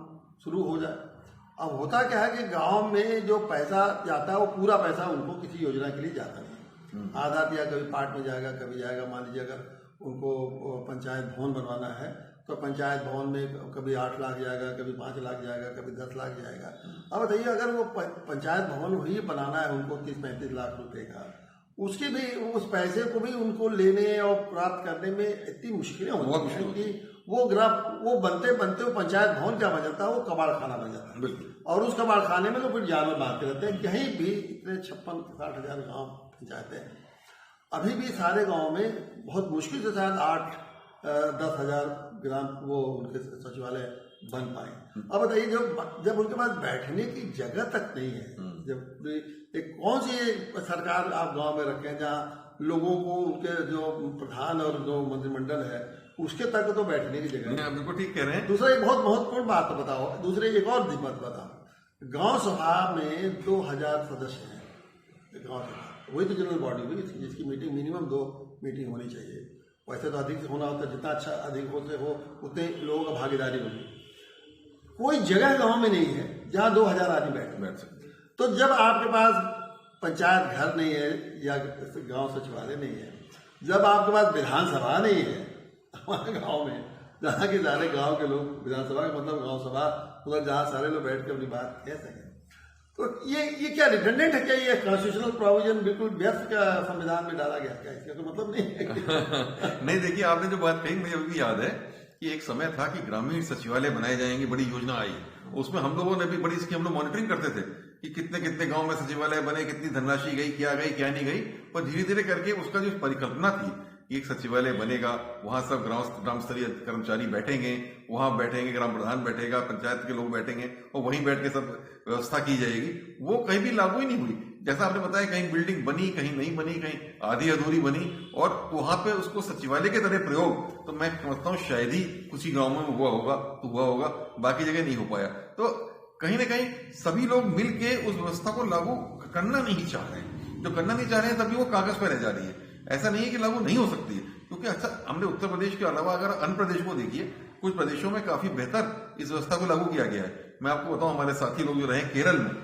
Speaker 1: शुरू हो जाए। अब होता क्या है कि गांव में जो पैसा जाता है वो पूरा पैसा उनको किसी योजना के लिए जाता नहीं, आधा दिया कभी पार्ट में जाएगा, कभी जाएगा। मान लीजिए अगर उनको पंचायत भवन बनवाना है तो पंचायत भवन में कभी 8 लाख जाएगा, कभी 5 लाख जाएगा, कभी 10 लाख जाएगा। अब बताइए अगर वो पंचायत भवन ही बनाना है उनको 30-35 लाख रुपए का, उसके भी उस पैसे को भी उनको लेने और प्राप्त करने में इतनी मुश्किलें होती हैं कि वो बनते वो पंचायत भवन क्या बन जाता है, वो कबाड़ खाना बन जाता है। और उस कबाड़ खाने में तो फिर जानवर मारते रहते हैं। कहीं भी इतने 56-60 हजार गाँव पंचायतें हैं, अभी भी सारे गाँव में बहुत मुश्किल से शायद 8-10 हजार ग्राम वो उनके सचिवालय बन पाए। अब बताइए जब उनके पास बैठने की जगह तक नहीं है, जब एक कौन सी सरकार आप गांव में रखें जहां लोगों को उनके जो प्रधान और जो मंत्रिमंडल है उसके तक तो बैठने की जगह।
Speaker 2: आप बिल्कुल ठीक कह रहे हैं।
Speaker 1: दूसरा एक बहुत महत्वपूर्ण बात बताओ, दूसरे एक और दिक्कत बताओ, गांव सभा में 2000 सदस्य हैं। गांव सभा वही तो जनरल बॉडी हुई जिसकी मीटिंग मिनिमम 2 मीटिंग होनी चाहिए। वैसे तो अधिक होना होता है, जितना अच्छा अधिक होते हो उतने लोगों का भागीदारी होगी। कोई जगह गांव में नहीं है जहां 2000 आदमी बैठ सकते। तो जब आपके पास पंचायत घर नहीं है या गांव सचिवालय नहीं है, जब आपके पास विधानसभा नहीं है हमारे गांव में, जहाँ के सारे गांव के लोग, विधानसभा का मतलब गांव सभा, मतलब जहाँ सारे लोग बैठ के अपनी बात कह सकें, तो ये क्या रिडंडेंट है क्या? ये कॉन्स्टिट्यूशनल प्रोविजन बिल्कुल व्यर्थ का संविधान में डाला गया क्या? इसका तो मतलब नहीं है।
Speaker 2: नहीं, देखिए आपने जो बात कही मुझे भी याद है कि एक समय था कि ग्रामीण सचिवालय बनाए जाएंगे, बड़ी योजना आई, उसमें हम लोगों ने भी बड़ी इसकी हम लोग मॉनिटरिंग करते थे कि कितने कितने गांव में सचिवालय बने, कितनी धनराशि गई, क्या नहीं गई। पर धीरे धीरे करके उसका जो परिकल्पना थी कि एक सचिवालय बनेगा, वहां सब ग्राम स्तरीय कर्मचारी बैठेंगे, वहां बैठेंगे, ग्राम प्रधान बैठेगा, पंचायत के लोग बैठेंगे और वहीं बैठ के सब व्यवस्था की जाएगी। वो कहीं भी लागू ही नहीं हुई। जैसा आपने बताया, कहीं बिल्डिंग बनी, कहीं नहीं बनी, कहीं आधी अधूरी बनी, और वहां पे उसको सचिवालय के तरह प्रयोग, तो मैं समझता हूँ शायद ही कुछ ही गाँव में हुआ होगा, बाकी जगह नहीं हो पाया। तो कहीं ना कहीं सभी लोग मिलके उस व्यवस्था को लागू करना नहीं चाह रहे हैं। जो करना नहीं चाह रहे हैं तभी वो कागज पर रह जा रही है। ऐसा नहीं है कि लागू नहीं हो सकती है, क्योंकि अच्छा, हमने उत्तर प्रदेश के अलावा अगर अन्य प्रदेश को देखिए, कुछ प्रदेशों में काफी बेहतर इस व्यवस्था को लागू किया गया है। मैं आपको बताऊं, हमारे साथी लोग जो रहे केरल में,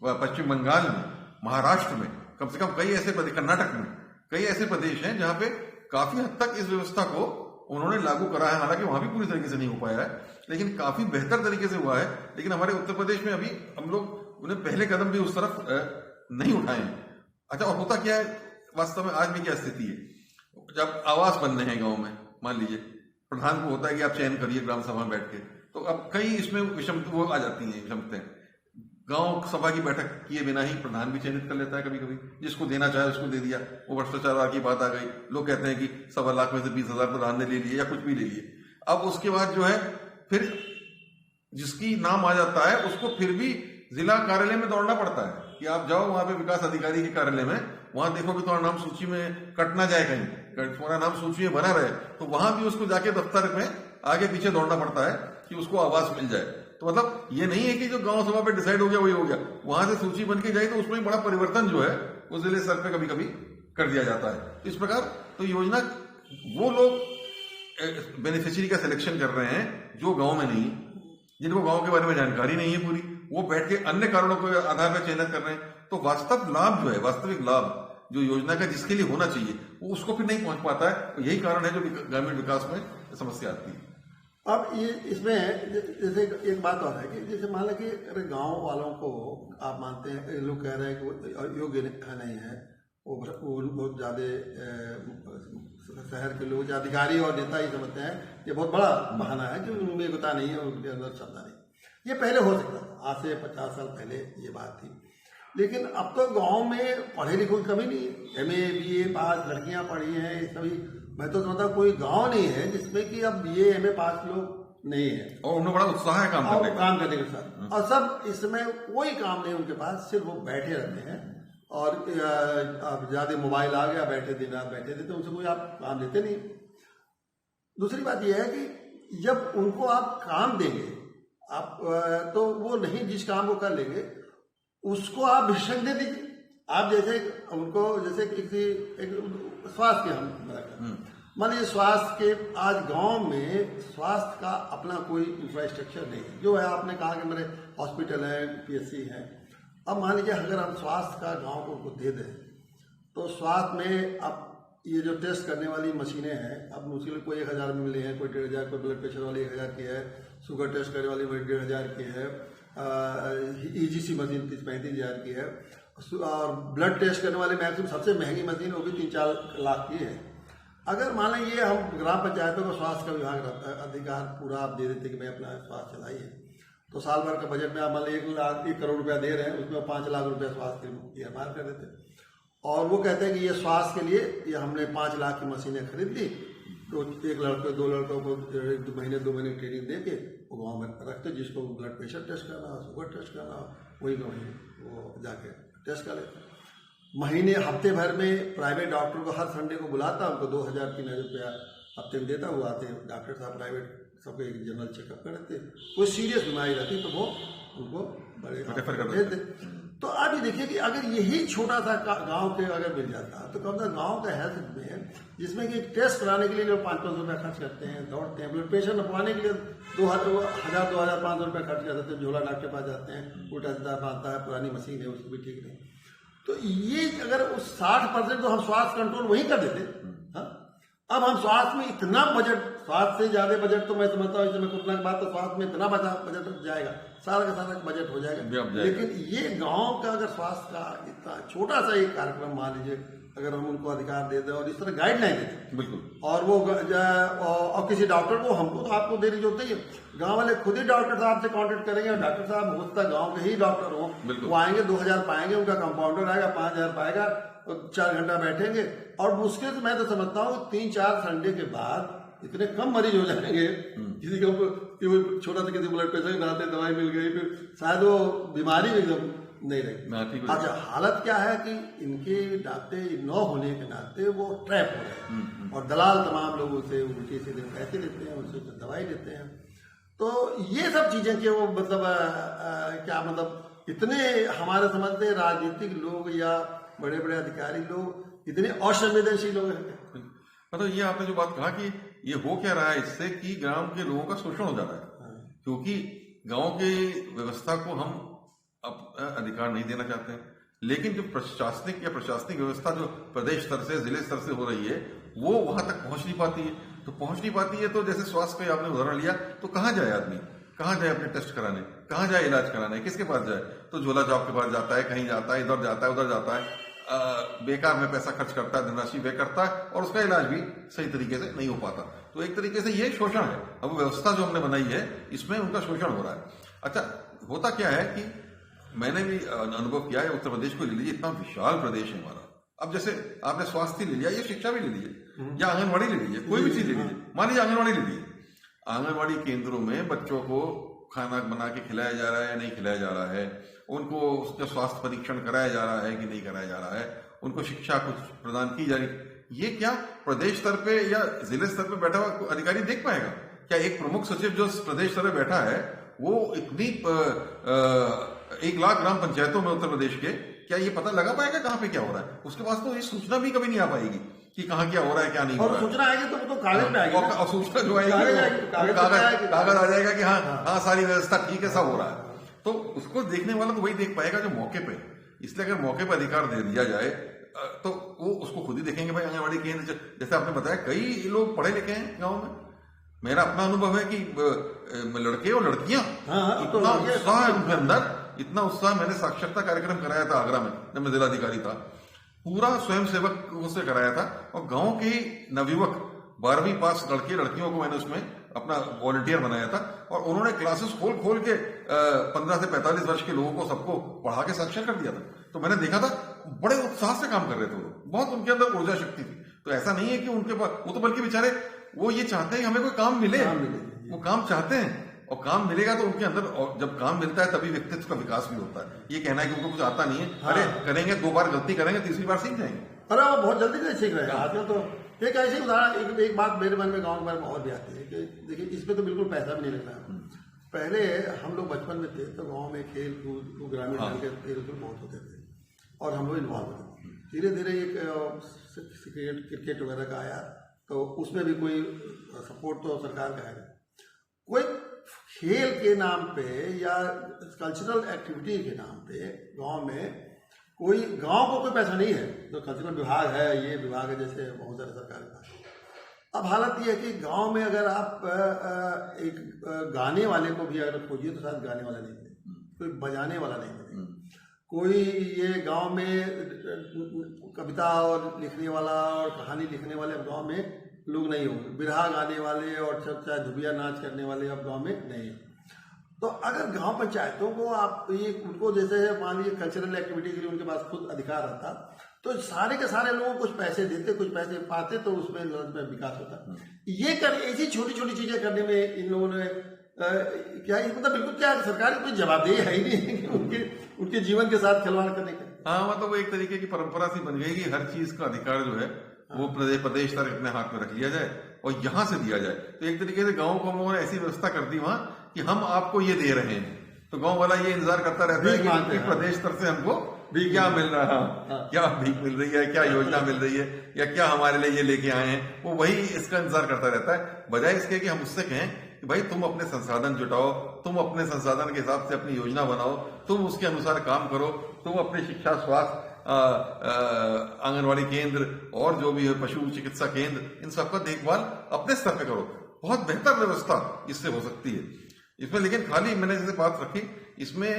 Speaker 2: पश्चिम बंगाल में, महाराष्ट्र में, कम से कम कई ऐसे प्रदेश, कर्नाटक में कई ऐसे प्रदेश हैं जहां पे काफी हद तक इस व्यवस्था को उन्होंने लागू करा है। हालांकि वहां भी पूरी तरीके से नहीं हो पाया है, लेकिन काफी बेहतर तरीके से हुआ है। लेकिन हमारे उत्तर प्रदेश में अभी हम लोग उन्हें पहले कदम भी उस तरफ नहीं उठाए हैं। अच्छा, और होता क्या है वास्तव में आज में, क्या स्थिति है? जब आवास बनने हैं गांव में, मान लीजिए प्रधान को होता है कि आप चयन करिए ग्राम सभा में बैठ के, तो अब कई इसमें वो आ जाती हैं विषमताएं। गांव सभा की बैठक किए बिना ही प्रधान भी चयनित कर लेता है, कभी कभी जिसको देना चाहे उसको दे दिया। वो भ्रष्टाचार की बात आ गई, लोग कहते हैं कि 1.25 लाख में से 20,000 प्रधान ने ले लिए या कुछ भी ले लिए। अब उसके बाद जो है, फिर जिसकी नाम आ जाता है उसको फिर भी जिला कार्यालय में दौड़ना पड़ता है कि आप जाओ वहां पे विकास अधिकारी के कार्यालय में, वहां देखो कि तुम्हारा नाम सूची में कट ना जाए, कहीं तुम्हारा नाम सूची में बना रहे, तो वहां भी उसको जाके दफ्तर में आगे पीछे दौड़ना पड़ता है कि उसको आवास मिल जाए। तो मतलब ये नहीं है कि जो गांव सभा पे डिसाइड हो गया वही हो गया, वहां से सूची बन के जाए तो उसमें बड़ा परिवर्तन जो है उस जिले स्तर पे कभी कभी कर दिया जाता है। इस प्रकार तो योजना, वो लोग बेनिफिशियरी का सिलेक्शन कर रहे हैं जो गांव में नहीं, जिनको गांव के बारे में जानकारी नहीं है पूरी, वो बैठ के अन्य कारणों के आधार पर चयनित कर रहे हैं। तो वास्तव लाभ जो है, वास्तविक लाभ जो योजना का जिसके लिए होना चाहिए, वो उसको फिर नहीं पहुंच पाता है। तो यही कारण है जो ग्रामीण विकास में समस्या आती है।
Speaker 1: अब ये इसमें जैसे एक बात और है कि जैसे मान लो कि अगर गांव वालों को आप मानते हैं, लोग कह रहे हैं कि वो योग्य नहीं है, वो बहुत ज़्यादा शहर के लोग अधिकारी और नेता ही समझते हैं ये बहुत बड़ा बहाना है कि उनमें योग्यता नहीं है, उनके अंदर क्षमता नहीं। ये पहले हो सकता था, आज से 50 साल पहले ये बात थी। लेकिन अब तो गांव में पढ़े लिखों की कमी नहीं है, MA BA पास लड़कियां पढ़ी हैं सभी। मैं तो समझता कोई गांव नहीं है जिसमें कि अब BA MA पास लोग नहीं है,
Speaker 2: और उन्हें बड़ा उत्साह है काम
Speaker 1: करने के साथ। और सब इसमें कोई काम नहीं उनके पास, सिर्फ वो बैठे रहते हैं। और अब ज्यादा मोबाइल आ गया, बैठे दिन रात बैठे थे, तो उनसे कोई आप काम लेते नहीं। दूसरी बात यह है कि जब उनको आप काम देंगे आप, तो वो नहीं जिस काम को कर लेंगे उसको आप विशेषज्ञ दे दीजिए। आप जैसे उनको, जैसे किसी स्वास्थ्य के हम मान लीजिए स्वास्थ्य के, आज गांव में स्वास्थ्य का अपना कोई इंफ्रास्ट्रक्चर नहीं है। जो है आपने कहा कि मेरे हॉस्पिटल है, PSC है। अब मान लीजिए अगर हम स्वास्थ्य का गांव को दे दें तो स्वास्थ्य में अब ये जो टेस्ट करने वाली मशीनें हैं, अब मुश्किल कोई 1,000 में मिले हैं, कोई 1,500, कोई ब्लड प्रेशर वाली 1,000 की है, शुगर टेस्ट करने वाली 1,500 की है, EGC मशीन 30-35,000 की है, और ब्लड टेस्ट करने वाली मैक्सिमम सबसे महंगी मशीन वो भी 3-4 लाख की है। अगर मान लें ये हम ग्राम पंचायतों को स्वास्थ्य का विभाग अधिकार पूरा आप दे देते कि भाई अपना स्वास्थ्य चलाइए, तो साल भर के बजट में आप मान लीजिए 1 करोड़ रुपया दे रहे हैं, उसमें 5 लाख रुपया स्वास्थ्य के लिए मार कर देते। और वो कहते हैं कि ये स्वास्थ्य के लिए ये हमने 5 लाख की मशीनें खरीद ली, तो 1 लड़के 2 लड़कों को 2 महीने ट्रेनिंग दे के वो गाँव में रखते, जिसको ब्लड प्रेशर टेस्ट करना हो, शुगर टेस्ट करना हो, वही वो जाके टेस्ट कर लेते। महीने हफ्ते भर में प्राइवेट डॉक्टर को हर संडे को बुलाता, उनको 2,000-3,000 रुपया हफ्ते में देता, वो आते हैं डॉक्टर साहब प्राइवेट सबको एक जनरल चेकअप करते। कोई सीरियस बीमारी रहती तो वो उनको बड़े देते। तो आप ये देखिए कि अगर यही छोटा सा गांव के अगर मिल जाता तो कम से कम गाँव का हेल्थ में, जिसमें कि टेस्ट कराने के लिए लोग 500 रुपया खर्च करते हैं, दौड़ते हैं, ब्लड प्रेशर नपवाने के लिए 2,000-2,500 रुपया खर्च कर देते हैं, झोला डॉक्टर पास जाते हैं, उल्टा सीधा बांधता है, पुरानी मशीन है उसकी भी ठीक नहीं। तो ये अगर उस 60% तो हम स्वास्थ्य कंट्रोल वहीं कर देते। हाँ, अब हम स्वास्थ्य में इतना बजट, स्वास्थ्य से ज्यादा बजट तो मैं समझता हूँ इसमें कुछ बात, तो स्वास्थ्य में इतना बजट जाएगा, सारा का सारा बजट हो जाएगा। लेकिन ये गांव का अगर स्वास्थ्य का इतना छोटा सा एक कार्यक्रम मान लीजिए, अगर हम उनको अधिकार दे दें और इस तरह गाइडलाइन दें, बिल्कुल, और वो और किसी डॉक्टर को, हमको तो आपको देने की जरूरत नहीं है, गांव वाले खुद ही डॉक्टर साहब से कांटेक्ट करेंगे, और डॉक्टर साहब हो सकता गांव के ही डॉक्टर हो, वो आएंगे, 2,000 पाएंगे, उनका कंपाउंडर आएगा 5,000 पाएगा, 4 घंटा बैठेंगे, और मुश्किल से मैं तो समझता हूँ 3-4 संडे के बाद इतने कम मरीज हो जाएंगे, किसी को छोटा सा किसी ब्लड प्रेशर के नाते दवाई मिल गई, फिर शायद वो बीमारी एकदम नहीं रही। अच्छा, हालत क्या है कि इनके नाते न होने के नाते वो ट्रैप हो रहे हैं, और दलाल तमाम लोगों से उल्टे सीधे पैसे लेते हैं, उनसे दवाई लेते हैं। तो ये सब चीजें कि वो मतलब क्या मतलब इतने हमारे समझते राजनीतिक लोग या बड़े बड़े अधिकारी लोग इतने असंवेदनशील लोग हैं।
Speaker 2: मतलब ये आपने जो बात कहा कि ये हो क्या रहा है इससे कि ग्राम के लोगों का शोषण हो जा रहा है, क्योंकि गांव की व्यवस्था को हम अधिकार नहीं देना चाहते हैं, लेकिन जो प्रशासनिक व्यवस्था जो प्रदेश स्तर से जिले स्तर से हो रही है वो वहां तक पहुंच नहीं पाती है। तो पहुंच नहीं पाती है तो जैसे स्वास्थ्य का आपने उदाहरण लिया, तो कहाँ जाए आदमी, कहाँ जाए अपने टेस्ट कराने, कहाँ जाए इलाज कराने, किसके पास जाए? तो झोला चौक के पास जाता है, कहीं जाता है, इधर जाता है, उधर जाता है, बेकार में पैसा खर्च करता है, धनराशि व्यय करता है, और उसका इलाज भी सही तरीके से नहीं हो पाता। तो एक तरीके से ये शोषण है। अब व्यवस्था जो हमने बनाई है इसमें उनका शोषण हो रहा है। अच्छा, होता क्या है कि मैंने भी अनुभव किया है, उत्तर प्रदेश को ले लीजिए, इतना विशाल प्रदेश है हमारा। अब जैसे आपने स्वास्थ्य ले लिया, या शिक्षा भी ले लीजिए, या आंगनबाड़ी ले लीजिए, कोई भी चीज ले लीजिए, मान लीजिए आंगनबाड़ी ले लीजिए। आंगनबाड़ी केंद्रों में बच्चों को खाना बना के खिलाया जा रहा है या नहीं खिलाया जा रहा है, उनको उसका स्वास्थ्य परीक्षण कराया जा रहा है कि नहीं कराया जा रहा है, उनको शिक्षा कुछ प्रदान की जा रही, ये क्या प्रदेश स्तर पे या जिले स्तर पे बैठा हुआ अधिकारी देख पाएगा? क्या एक प्रमुख सचिव जो प्रदेश स्तर पे बैठा है वो इतनी 1 लाख ग्राम पंचायतों में उत्तर प्रदेश के, क्या ये पता लगा पाएगा कहाँ पे क्या हो रहा है? उसके पास तो ये सूचना भी कभी नहीं आ पाएगी कि कहाँ क्या हो रहा है, क्या नहीं हो रहा है।
Speaker 1: सूचना आएगी तो कागज पे आएगी,
Speaker 2: और सूचना जो आएगी कागज आ जाएगा कि हाँ सारी व्यवस्था ठीक है, सब हो रहा है। तो उसको देखने वाला तो वही देख पाएगा जो मौके पे। इसलिए अगर मौके पर अधिकार दे दिया जाए तो वो उसको खुद ही देखेंगे। भाई आंगनबाड़ी केंद्र, जैसे आपने बताया, कई लोग पढ़े लिखे हैं गाँव में। मेरा अपना अनुभव है कि लड़के और लड़कियां इतना उत्साह है उनके अंदर, इतना उत्साह। मैंने साक्षरता कार्यक्रम कराया था आगरा में जब मैं जिलाधिकारी था, पूरा स्वयं सेवक से कराया था, और गांव के नवयुवक 12वीं पास लड़के लड़कियों को मैंने उसमें अपना वॉलंटियर बनाया था, और उन्होंने क्लासेस खोल के 15 से 45 वर्ष के लोगों को सबको पढ़ा के साक्षर कर दिया था। तो मैंने देखा था बड़े उत्साह से काम कर रहे थे वो, बहुत उनके अंदर ऊर्जा शक्ति थी। तो ऐसा नहीं है कि उनके पास, वो तो बल्कि बेचारे वो ये चाहते हैं कि हमें कोई काम मिले, वो काम चाहते हैं, और काम मिलेगा तो उनके अंदर, और जब काम मिलता है तभी व्यक्तित्व का विकास भी होता है। ये कहना है कि उनको कुछ आता नहीं है, अरे करेंगे, 2 बार गलती करेंगे, 3री बार सीख जाएंगे।
Speaker 1: अरे वो बहुत जल्दी से सीख रहे हैं आजकल। तो एक ऐसी उदाहरण, एक बात मेरे मन में गाँव के बारे में और भी आती है कि देखिए, इसमें तो बिल्कुल पैसा भी नहीं लगता है। पहले हम लोग बचपन में थे तो गाँव में खेल कूद, ग्रामीण खेल कूद बहुत होते थे, और हम लोग इन्वॉल्व होते थे। धीरे धीरे एक क्रिकेट वगैरह का आया, तो उसमें भी कोई सपोर्ट तो सरकार का है। कोई खेल के नाम पे या कल्चरल एक्टिविटी के नाम पे गांव में कोई, गांव को कोई पैसा नहीं है। जो कल्चरल विभाग है, ये विभाग है, जैसे बहुत सारे सरकारी विभाग। अब हालत ये है कि गांव में अगर आप एक गाने वाले को भी अगर खोजिए तो शायद गाने वाला नहीं मिले, कोई बजाने वाला नहीं मिले, कोई ये गांव में कविता और लिखने वाला और कहानी लिखने वाले अब गांव में लोग नहीं होंगे, बिरहा गाने वाले और चाहे धुबिया नाच करने वाले अब गांव में नहीं है। तो अगर गांव पंचायतों को आप ये उनको जैसे मान लीजिए कल्चरल एक्टिविटी के लिए उनके पास खुद अधिकार रहता, तो सारे के सारे लोगों को कुछ पैसे देते, कुछ पैसे पाते, तो उसमें विकास होता। ये कर ऐसी छोटी छोटी चीजें करने में इन लोगों ने क्या, मतलब बिल्कुल क्या सरकार कोई जवाबदेही है ही नहीं कि उनके जीवन के साथ खिलवाड़ करने का।
Speaker 2: हाँ, मतलब वो एक तरीके की परंपरा सी बन गई कि हर चीज का अधिकार जो है वो प्रदेश स्तर अपने हाथ में रख लिया जाए और यहां से दिया जाए। तो एक तरीके से गाँव को हम लोगों ने ऐसी व्यवस्था कर दी वहां कि हम आपको ये दे रहे हैं, तो गाँव वाला ये इंतजार करता रहता है कि प्रदेश स्तर से हमको भी क्या मिल रहा है, क्या भीख मिल रही है, क्या योजना मिल रही है, या क्या हमारे लिए ये लेके आए हैं। वो वही इसका इंतजार करता रहता है, बजाय इसके कि हम उससे कहें कि भाई तुम अपने संसाधन जुटाओ, तुम अपने संसाधन के हिसाब से अपनी योजना बनाओ, तुम उसके अनुसार काम करो, तुम अपने शिक्षा, स्वास्थ्य, आंगनबाड़ी केंद्र और जो भी है पशु चिकित्सा केंद्र, इन सबका देखभाल अपने स्तर पे करो। बहुत बेहतर व्यवस्था इससे हो सकती है इसमें। लेकिन खाली मैंने जैसे बात रखी, इसमें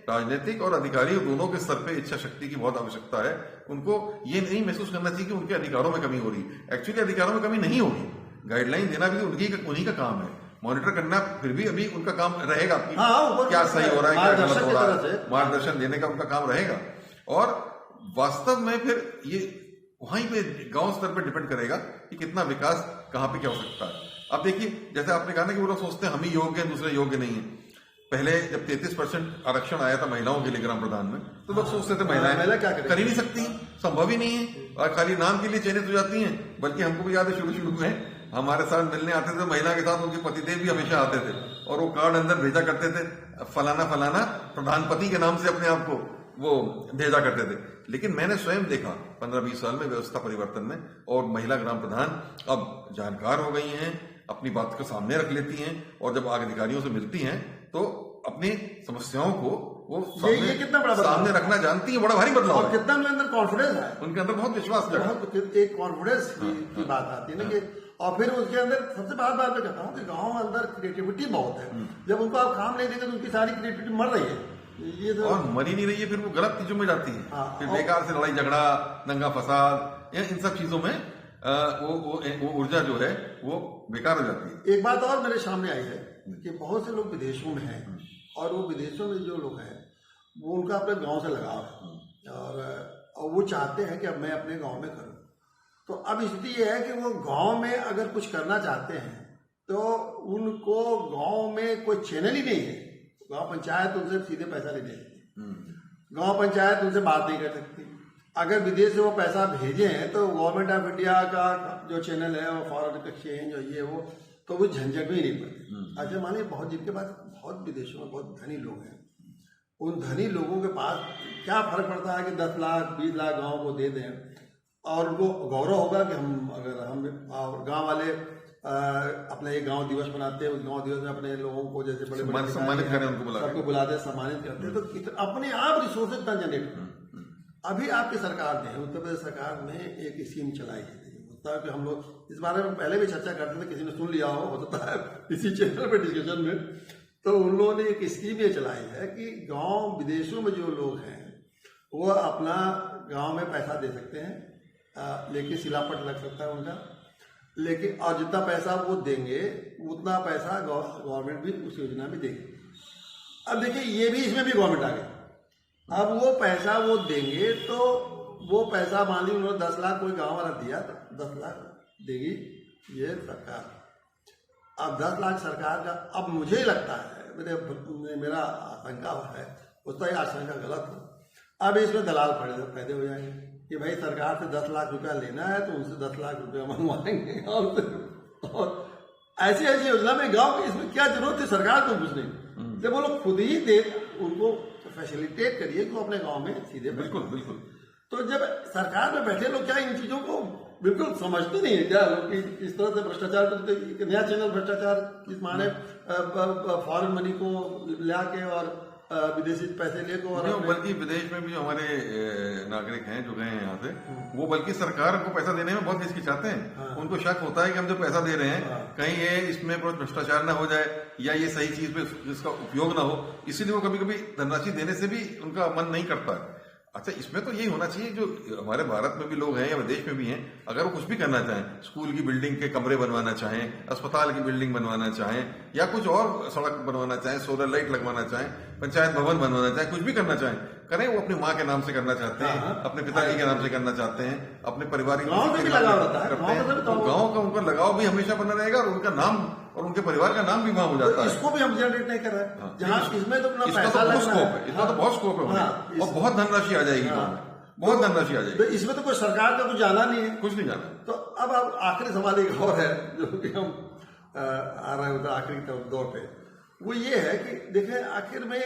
Speaker 2: राजनीतिक और अधिकारी दोनों के स्तर पे इच्छा शक्ति की बहुत आवश्यकता है। उनको ये नहीं महसूस करना चाहिए कि उनके अधिकारों में कमी हो रही। एक्चुअली अधिकारों में कमी नहीं होगी, गाइडलाइन देना भी उन्हीं का काम है, मॉनिटर करना फिर भी अभी उनका काम रहेगा कि क्या सही हो रहा है, क्या गलत हो रहा है, मार्गदर्शन देने का उनका काम रहेगा। और वास्तव में फिर ये वहीं पे गांव स्तर पे डिपेंड करेगा कि कितना विकास कहाँ पे क्या हो सकता है। अब देखिए, जैसे आपने कहा ना कि वो लोग सोचते हैं हम ही योग्य हैं, दूसरे योग्य नहीं है। पहले जब 33% आरक्षण आया था महिलाओं के लिए ग्राम प्रधान में, तो लोग सोचते थे महिलाएं
Speaker 1: क्या
Speaker 2: कर ही नहीं सकती, संभव ही नहीं है, और खाली नाम के लिए चयनित हो जाती हैं। बल्कि हमको भी याद है शुरू में हमारे साथ मिलने आते थे महिला के साथ, उनके पतिदेव भी हमेशा आते थे और वो कार्ड अंदर भेजा करते थे, फलाना फलाना प्रधानपति के नाम से अपने आप को वो भेजा करते थे। लेकिन मैंने स्वयं देखा 15-20 साल में व्यवस्था परिवर्तन में, और महिला ग्राम प्रधान अब जानकार हो गई हैं, अपनी बात को सामने रख लेती हैं, और जब आगे अधिकारियों से मिलती हैं तो अपनी समस्याओं को वो
Speaker 1: ये कितना बड़ा
Speaker 2: सामने रखना जानती है। बड़ा भारी बदलाव
Speaker 1: और कितना उनके अंदर कॉन्फिडेंस है,
Speaker 2: उनके अंदर बहुत विश्वास है,
Speaker 1: एक कॉन्फिडेंस की बात आती है ना कि, और फिर उसके अंदर सबसे बार बार मैं कहता हूँ कि गांव में अंदर क्रिएटिविटी बहुत है। जब उनको आप काम नहीं देंगे तो उनकी सारी क्रिएटिविटी मर रही है, ये तो
Speaker 2: और मरी नहीं रही है, फिर वो गलत चीजों में जाती है, फिर बेकार से लड़ाई झगड़ा, दंगा फसाद, इन सब चीजों में वो ऊर्जा जो है वो बेकार हो जाती है।
Speaker 1: एक बात और मेरे सामने आई है कि बहुत से लोग विदेशों में हैं, और वो विदेशों में जो लोग हैं वो उनका अपने गांव से लगाव है, और वो चाहते हैं कि अब मैं अपने गांव में करूं। तो अब स्थिति ये है कि वो गांव में अगर कुछ करना चाहते हैं तो उनको गांव में कोई चैनल ही नहीं है। गांव पंचायत उनसे सीधे पैसा नहीं दे सकती, गांव पंचायत उनसे बात नहीं कर सकती। अगर विदेश से वो पैसा भेजे हैं तो गवर्नमेंट ऑफ इंडिया का जो चैनल है वो फॉरेन एक्सचेंज और ये वो झंझट भी नहीं पड़ती। अच्छा मानिए बहुत जिनके पास बहुत विदेशों में बहुत धनी लोग हैं, उन धनी लोगों के पास क्या फर्क पड़ता है कि 10 लाख 20 लाख गांव को दे दें, और उनको गौरव होगा कि हम गांव वाले अपने एक गांव दिवस मनाते हैं, उस गांव दिवस में अपने लोगों को जैसे बड़े
Speaker 2: सम्मानित करें,
Speaker 1: सबको बुलाते हैं, सम्मानित करते हैं, तो अपने आप रिसोर्सेज इतना जनरेट। अभी आपकी सरकार ने, उत्तर प्रदेश सरकार ने एक स्कीम चलाई है, कि हम लोग इस बारे में पहले भी चर्चा करते थे, किसी ने सुन लिया हो सकता है इसी चैनल पे डिस्कशन में, तो उन लोगों ने एक स्कीम ये चलाई है कि गांव विदेशों में जो लोग हैं वो अपना गांव में पैसा दे सकते हैं, लेकिन शिलापट लग सकता है उनका, लेकिन और जितना पैसा वो देंगे उतना पैसा गवर्नमेंट भी उस योजना में देगी। अब देखिए ये भी, इसमें भी गवर्नमेंट आ गई। अब वो पैसा वो देंगे तो वो पैसा मान ली उन्होंने 10 लाख कोई गांव वाला दिया तो 10 लाख देगी ये सरकार। अब 10 लाख सरकार का, अब मुझे लगता है, मेरा आशंका है, उसका ही आशंका गलत हो, अब इसमें दलाल पैदे हो जाएंगे कि भाई सरकार से 10 लाख रुपया लेना है तो उनसे 10 लाख रुपया मंगवाएंगे, और ऐसी ऐसी योजना में गांव की इसमें क्या जरूरत है, सरकार को कुछ नहीं, जब वो लोग खुद ही दे, उनको फैसिलिटेट करिए कि वो अपने गांव में सीधे।
Speaker 2: बिल्कुल।
Speaker 1: तो जब सरकार में बैठे लोग क्या इन चीजों को बिल्कुल समझते नहीं है क्या लोग कि इस तरह से भ्रष्टाचार, तो नया चैनल भ्रष्टाचार किस माने फॉरेन मनी को ला के और विदेशी पैसे लेकर, और
Speaker 2: बल्कि विदेश में भी हमारे नागरिक हैं जो गए हैं यहाँ से, वो बल्कि सरकार को पैसा देने में बहुत हिचकिचाते हैं। उनको शक होता है कि हम जो पैसा दे रहे हैं कहीं ये इसमें भ्रष्टाचार ना हो जाए या ये सही चीज पे इसका उपयोग ना हो, इसीलिए वो कभी कभी धनराशि देने से भी उनका मन नहीं करता। अच्छा, इसमें तो यही होना चाहिए, जो हमारे भारत में भी लोग हैं या विदेश में भी हैं, अगर वो कुछ भी करना चाहें, स्कूल की बिल्डिंग के कमरे बनवाना चाहें, अस्पताल की बिल्डिंग बनवाना चाहें, या कुछ और सड़क बनवाना चाहें, सोलर लाइट लगवाना चाहें, पंचायत भवन बनवाना चाहें, कुछ भी करना चाहें करें, वो अपनी माँ के नाम से करना चाहते हैं, अपने पिताजी के नाम से करना चाहते हैं, अपने परिवार के नाम से करते हैं, तो गाँव का उनका लगाव भी हमेशा बना रहेगा और उनका नाम और उनके परिवार का नाम भी वहां हो जाता है।
Speaker 1: इसको भी हम जनरेट नहीं कर रहे हैं, जहाँ इसमें तो
Speaker 2: इसका तो बहुत स्कोप है, इसका तो बहुत स्कोप है, और बहुत धनराशि आ जाएगी, बहुत धनराशि आ जाएगी।
Speaker 1: तो इसमें तो कोई सरकार का कुछ जाना नहीं है,
Speaker 2: कुछ नहीं जाना।
Speaker 1: तो अब आखिरी सवाल एक और है जो कि हम आ रहे हैं आखिरी दौर पे, वो ये है कि देखें आखिर में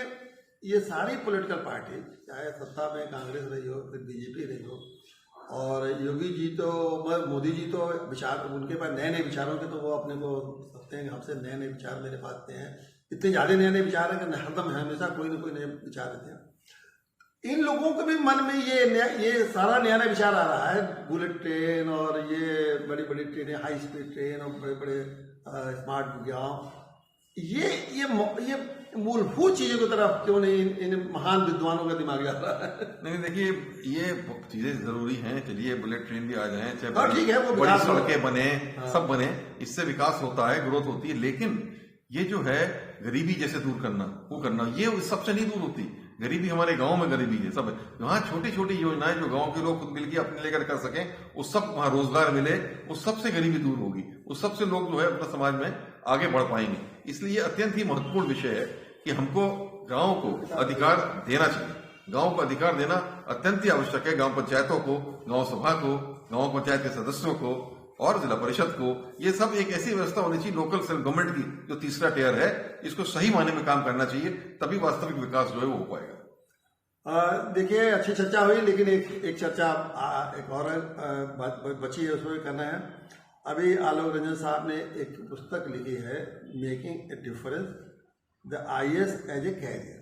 Speaker 1: ये सारी पॉलिटिकल पार्टी, चाहे सत्ता में कांग्रेस रही हो, फिर बीजेपी रही हो, और योगी जी तो, मोदी जी तो विचार, उनके पास नए नए विचारों के, तो वो अपने को सकते हैं हमसे नए नए विचार मेरे पास आते हैं, इतने ज्यादा नए नए विचार है कि हरदम हमेशा कोई ना कोई नए विचार रहते हैं। इन लोगों के भी मन में ये सारा नया नया विचार आ रहा है, बुलेट ट्रेन और ये बड़ी बड़ी ट्रेनें, हाई स्पीड ट्रेन और बड़े बड़े स्मार्ट गाँव, ये मूलभूत चीजों की तरफ क्यों नहीं इन महान विद्वानों का दिमाग जा रहा है?
Speaker 2: नहीं देखिए, ये चीजें जरूरी हैं, चलिए बुलेट ट्रेन भी आ जाए, चाहे
Speaker 1: ठीक है, वो
Speaker 2: बड़ी सड़कें बने, सब बने, इससे विकास होता है, ग्रोथ होती है, लेकिन ये जो है गरीबी जैसे दूर करना, वो करना, ये सबसे नहीं दूर होती। गरीबी हमारे गांव में गरीबी है सब है। वहां छोटी छोटी योजनाएं जो गांव के लोग खुद मिलकर अपने लेकर कर सकें, उस सब वहां रोजगार मिले, उस सबसे गरीबी दूर होगी, उस सबसे लोग जो है अपना समाज में आगे बढ़ पाएंगे। इसलिए ये अत्यंत ही महत्वपूर्ण विषय है कि हमको गांव को अधिकार देना चाहिए। गांव को अधिकार देना अत्यंत ही आवश्यक है। गांव पंचायतों को, गांव सभा को, गांव पंचायत के सदस्यों को और जिला परिषद को, ये सब एक ऐसी व्यवस्था होनी चाहिए लोकल सेल्फ गवर्नमेंट की, जो तीसरा टियर है, इसको सही मायने में काम करना चाहिए, तभी वास्तविक विकास जो है वो हो पाएगा।
Speaker 1: देखिए, अच्छी चर्चा हुई, लेकिन एक चर्चा एक और बची है, उसमें करना है। अभी आलोक रंजन साहब ने एक पुस्तक लिखी है, making a difference, the IAS as a career.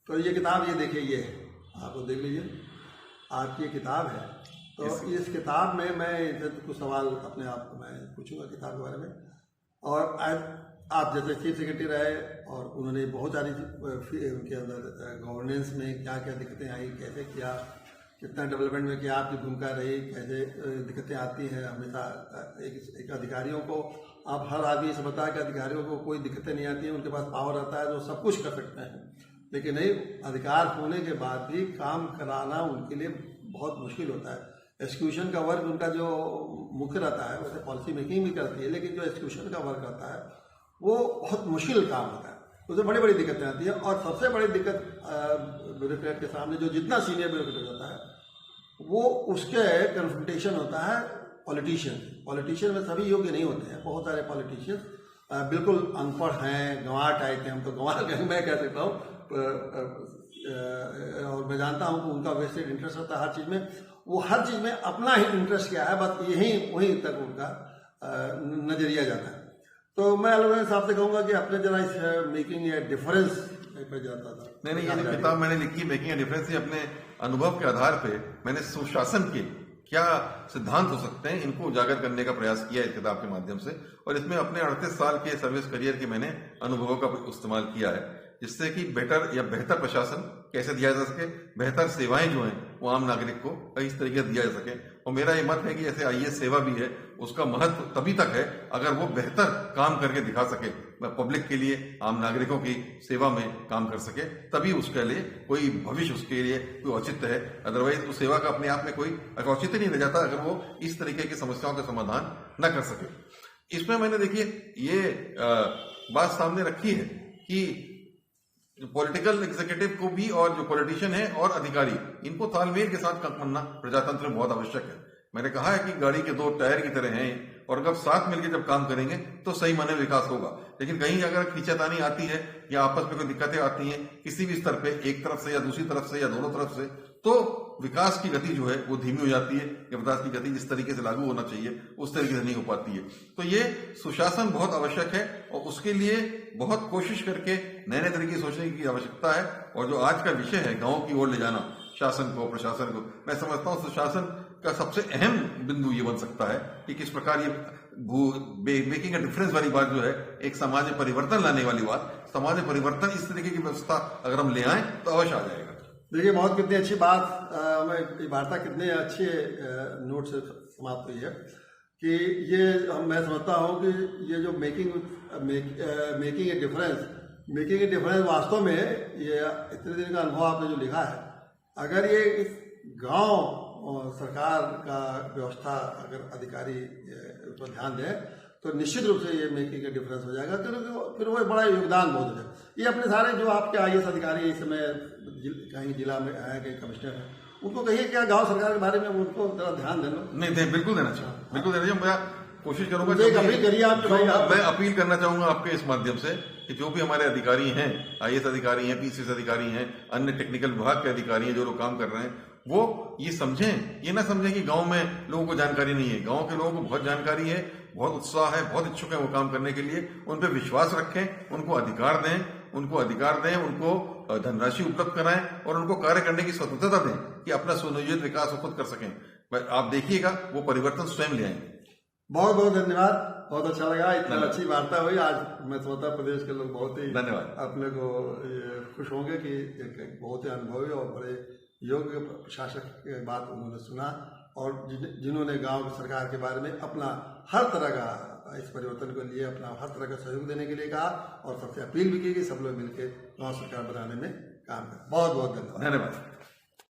Speaker 1: तो ये किताब, ये देखिए, ये है, आपको देख लीजिए, आपकी किताब है। तो इस किताब में मैं कुछ सवाल अपने आप को मैं पूछूंगा किताब के बारे में। और आप जैसे चीफ सेक्रेटरी रहे और उन्होंने बहुत सारी उनके अंदर गवर्नेंस में क्या क्या दिक्कतें आई, कैसे किया, कितना डेवलपमेंट में क्या आपकी भूमिका रही, कैसे दिक्कतें आती हैं हमेशा एक अधिकारियों को। आप हर आदमी समझता है कि अधिकारियों को कोई दिक्कतें नहीं आती हैं, उनके पास पावर रहता है, जो सब कुछ कर सकते हैं, लेकिन नहीं, अधिकार होने के बाद भी काम कराना उनके लिए बहुत मुश्किल होता है। एक्सिक्यूशन का वर्क उनका जो मुख्य रहता है, वैसे पॉलिसी मेकिंग भी करती है, लेकिन जो एक्सिक्यूशन का वर्क रहता है वो बहुत मुश्किल काम होता है, उसमें बड़ी बड़ी दिक्कतें आती हैं। और सबसे बड़ी दिक्कत ब्यूरोक्रेट के सामने, जो जितना सीनियर ब्यूरोक्रेट होता है, वो उसके कन्फ्रंटेशन होता है पॉलिटिशियन में सभी योग्य नहीं होते हैं। बहुत सारे पॉलिटिशियन बिल्कुल अनपढ़ हैं, गंवार टाइप के, हम तो गंवार मैं कह सकता हूँ। और मैं जानता हूँ कि उनका वेस्टेड इंटरेस्ट होता है हर चीज़ में, वो हर चीज़ में अपना ही इंटरेस्ट क्या है, बस वहीं तक उनका नजरिया जाता है। तो मैं आलोक साहब से कहूँगा कि अपने जरा इस मेकिंग ए डिफरेंस पे जाता था।
Speaker 2: नहीं, ये जो किताब मैंने लिखी मेकिंग ए डिफरेंस, ये अपने अनुभव के आधार पे मैंने सुशासन के क्या सिद्धांत हो सकते हैं, इनको उजागर करने का प्रयास किया इस किताब के माध्यम से। और इसमें अपने 38 साल के सर्विस करियर के मैंने अनुभवों का इस्तेमाल किया है, जिससे कि बेहतर प्रशासन कैसे दिया जा सके, बेहतर सेवाएं जो हैं वो आम नागरिक को इस तरीके से दिया जा सके। और मेरा ये मत है कि जैसे IAS सेवा भी है, उसका महत्व तभी तक है अगर वो बेहतर काम करके दिखा सके, पब्लिक के लिए, आम नागरिकों की सेवा में काम कर सके, तभी उसके लिए कोई भविष्य, उसके लिए कोई औचित्य है। अदरवाइज उस सेवा का अपने आप में कोई औचित्य नहीं रह जाता अगर वो इस तरीके की समस्याओं का समाधान न कर सके। इसमें मैंने देखिए ये बात सामने रखी है कि पॉलिटिकल एग्जीक्यूटिव को भी और जो पॉलिटिशियन है और अधिकारी, इनको तालमेल के साथ काम करना प्रजातंत्र में बहुत आवश्यक है। मैंने कहा है कि गाड़ी के 2 टायर की तरह हैं, और अगर साथ मिलकर जब काम करेंगे तो सही माने विकास होगा। लेकिन कहीं अगर खींचातानी आती है या आपस में कोई दिक्कतें आती हैं किसी भी स्तर पे, एक तरफ से या दूसरी तरफ से या दोनों तरफ से, तो विकास की गति जो है वो धीमी हो जाती है, या विकास की गति जिस तरीके से लागू होना चाहिए उस तरीके से नहीं हो पाती है। तो ये सुशासन बहुत आवश्यक है, और उसके लिए बहुत कोशिश करके नए नए तरीके सोचने की आवश्यकता है। और जो आज का विषय है, गांव की ओर ले जाना शासन को, प्रशासन को, मैं समझता हूँ सुशासन का सबसे अहम बिंदु ये बन सकता है कि किस प्रकार ये मेकिंग अ डिफरेंस वाली बात जो है, एक समाज में परिवर्तन लाने वाली बात, समाज में परिवर्तन इस तरीके की व्यवस्था अगर हम ले आए तो अवश्य आ जाएगा।
Speaker 1: देखिए, बहुत कितनी अच्छी बात, वार्ता कितने अच्छे नोट से समाप्त हुई है कि ये मैं समझता हूँ कि ये जो मेकिंग ए डिफरेंस वास्तव में ये इतने दिन का अनुभव आपने जो लिखा है, अगर ये इस गांव सरकार का व्यवस्था अगर अधिकारी उस पर ध्यान दें तो निश्चित रूप से ये मेकिंग ए डिफरेंस हो जाएगा, क्योंकि फिर वो बड़ा योगदान बहुत हो जाएगा। ये अपने सारे जो आपके IAS अधिकारी इस समय कहीं जिला में है, कहीं कमिश्नर है, उनको कहिए क्या गांव सरकार के बारे में उनको जरा ध्यान देना।
Speaker 2: नहीं, बिल्कुल देना चाहिए, बिल्कुल देना चाहिए। मैं कोशिश करूंगा,
Speaker 1: अपील करिए आप।
Speaker 2: मैं अपील करना चाहूंगा आपके इस माध्यम से कि जो भी हमारे अधिकारी हैं, IAS अधिकारी हैं, PCS अधिकारी हैं, अन्य टेक्निकल विभाग के अधिकारी हैं, जो लोग काम कर रहे हैं, वो ये समझें, ये ना समझें कि गांव में लोगों को जानकारी नहीं है। गांव के लोगों को बहुत जानकारी है, बहुत उत्साह है, बहुत इच्छुक है वो काम करने के लिए। उन पर विश्वास रखें, उनको अधिकार दें, उनको धनराशि उपलब्ध कराएं और उनको कार्य करने की स्वतंत्रता दें कि अपना सुनियोजित विकास वो खुद कर सकें। आप देखिएगा वो परिवर्तन स्वयं ले आएंगे।
Speaker 1: बहुत बहुत धन्यवाद, बहुत अच्छा लगा, इतना अच्छी वार्ता हुई। आज मैं समझता प्रदेश के लोग बहुत ही
Speaker 2: धन्यवाद
Speaker 1: अपने को खुश होंगे कि एक बहुत ही अनुभवी और बड़े योग्य प्रशासक की बात उन्होंने सुना, और जिन्होंने गांव की सरकार के बारे में अपना हर तरह का इस परिवर्तन के लिए अपना हर तरह का सहयोग देने के लिए कहा, और सबसे अपील भी की कि सब लोग मिलकर गांव सरकार बनाने में काम करें। बहुत बहुत धन्यवाद।
Speaker 2: धन्यवाद।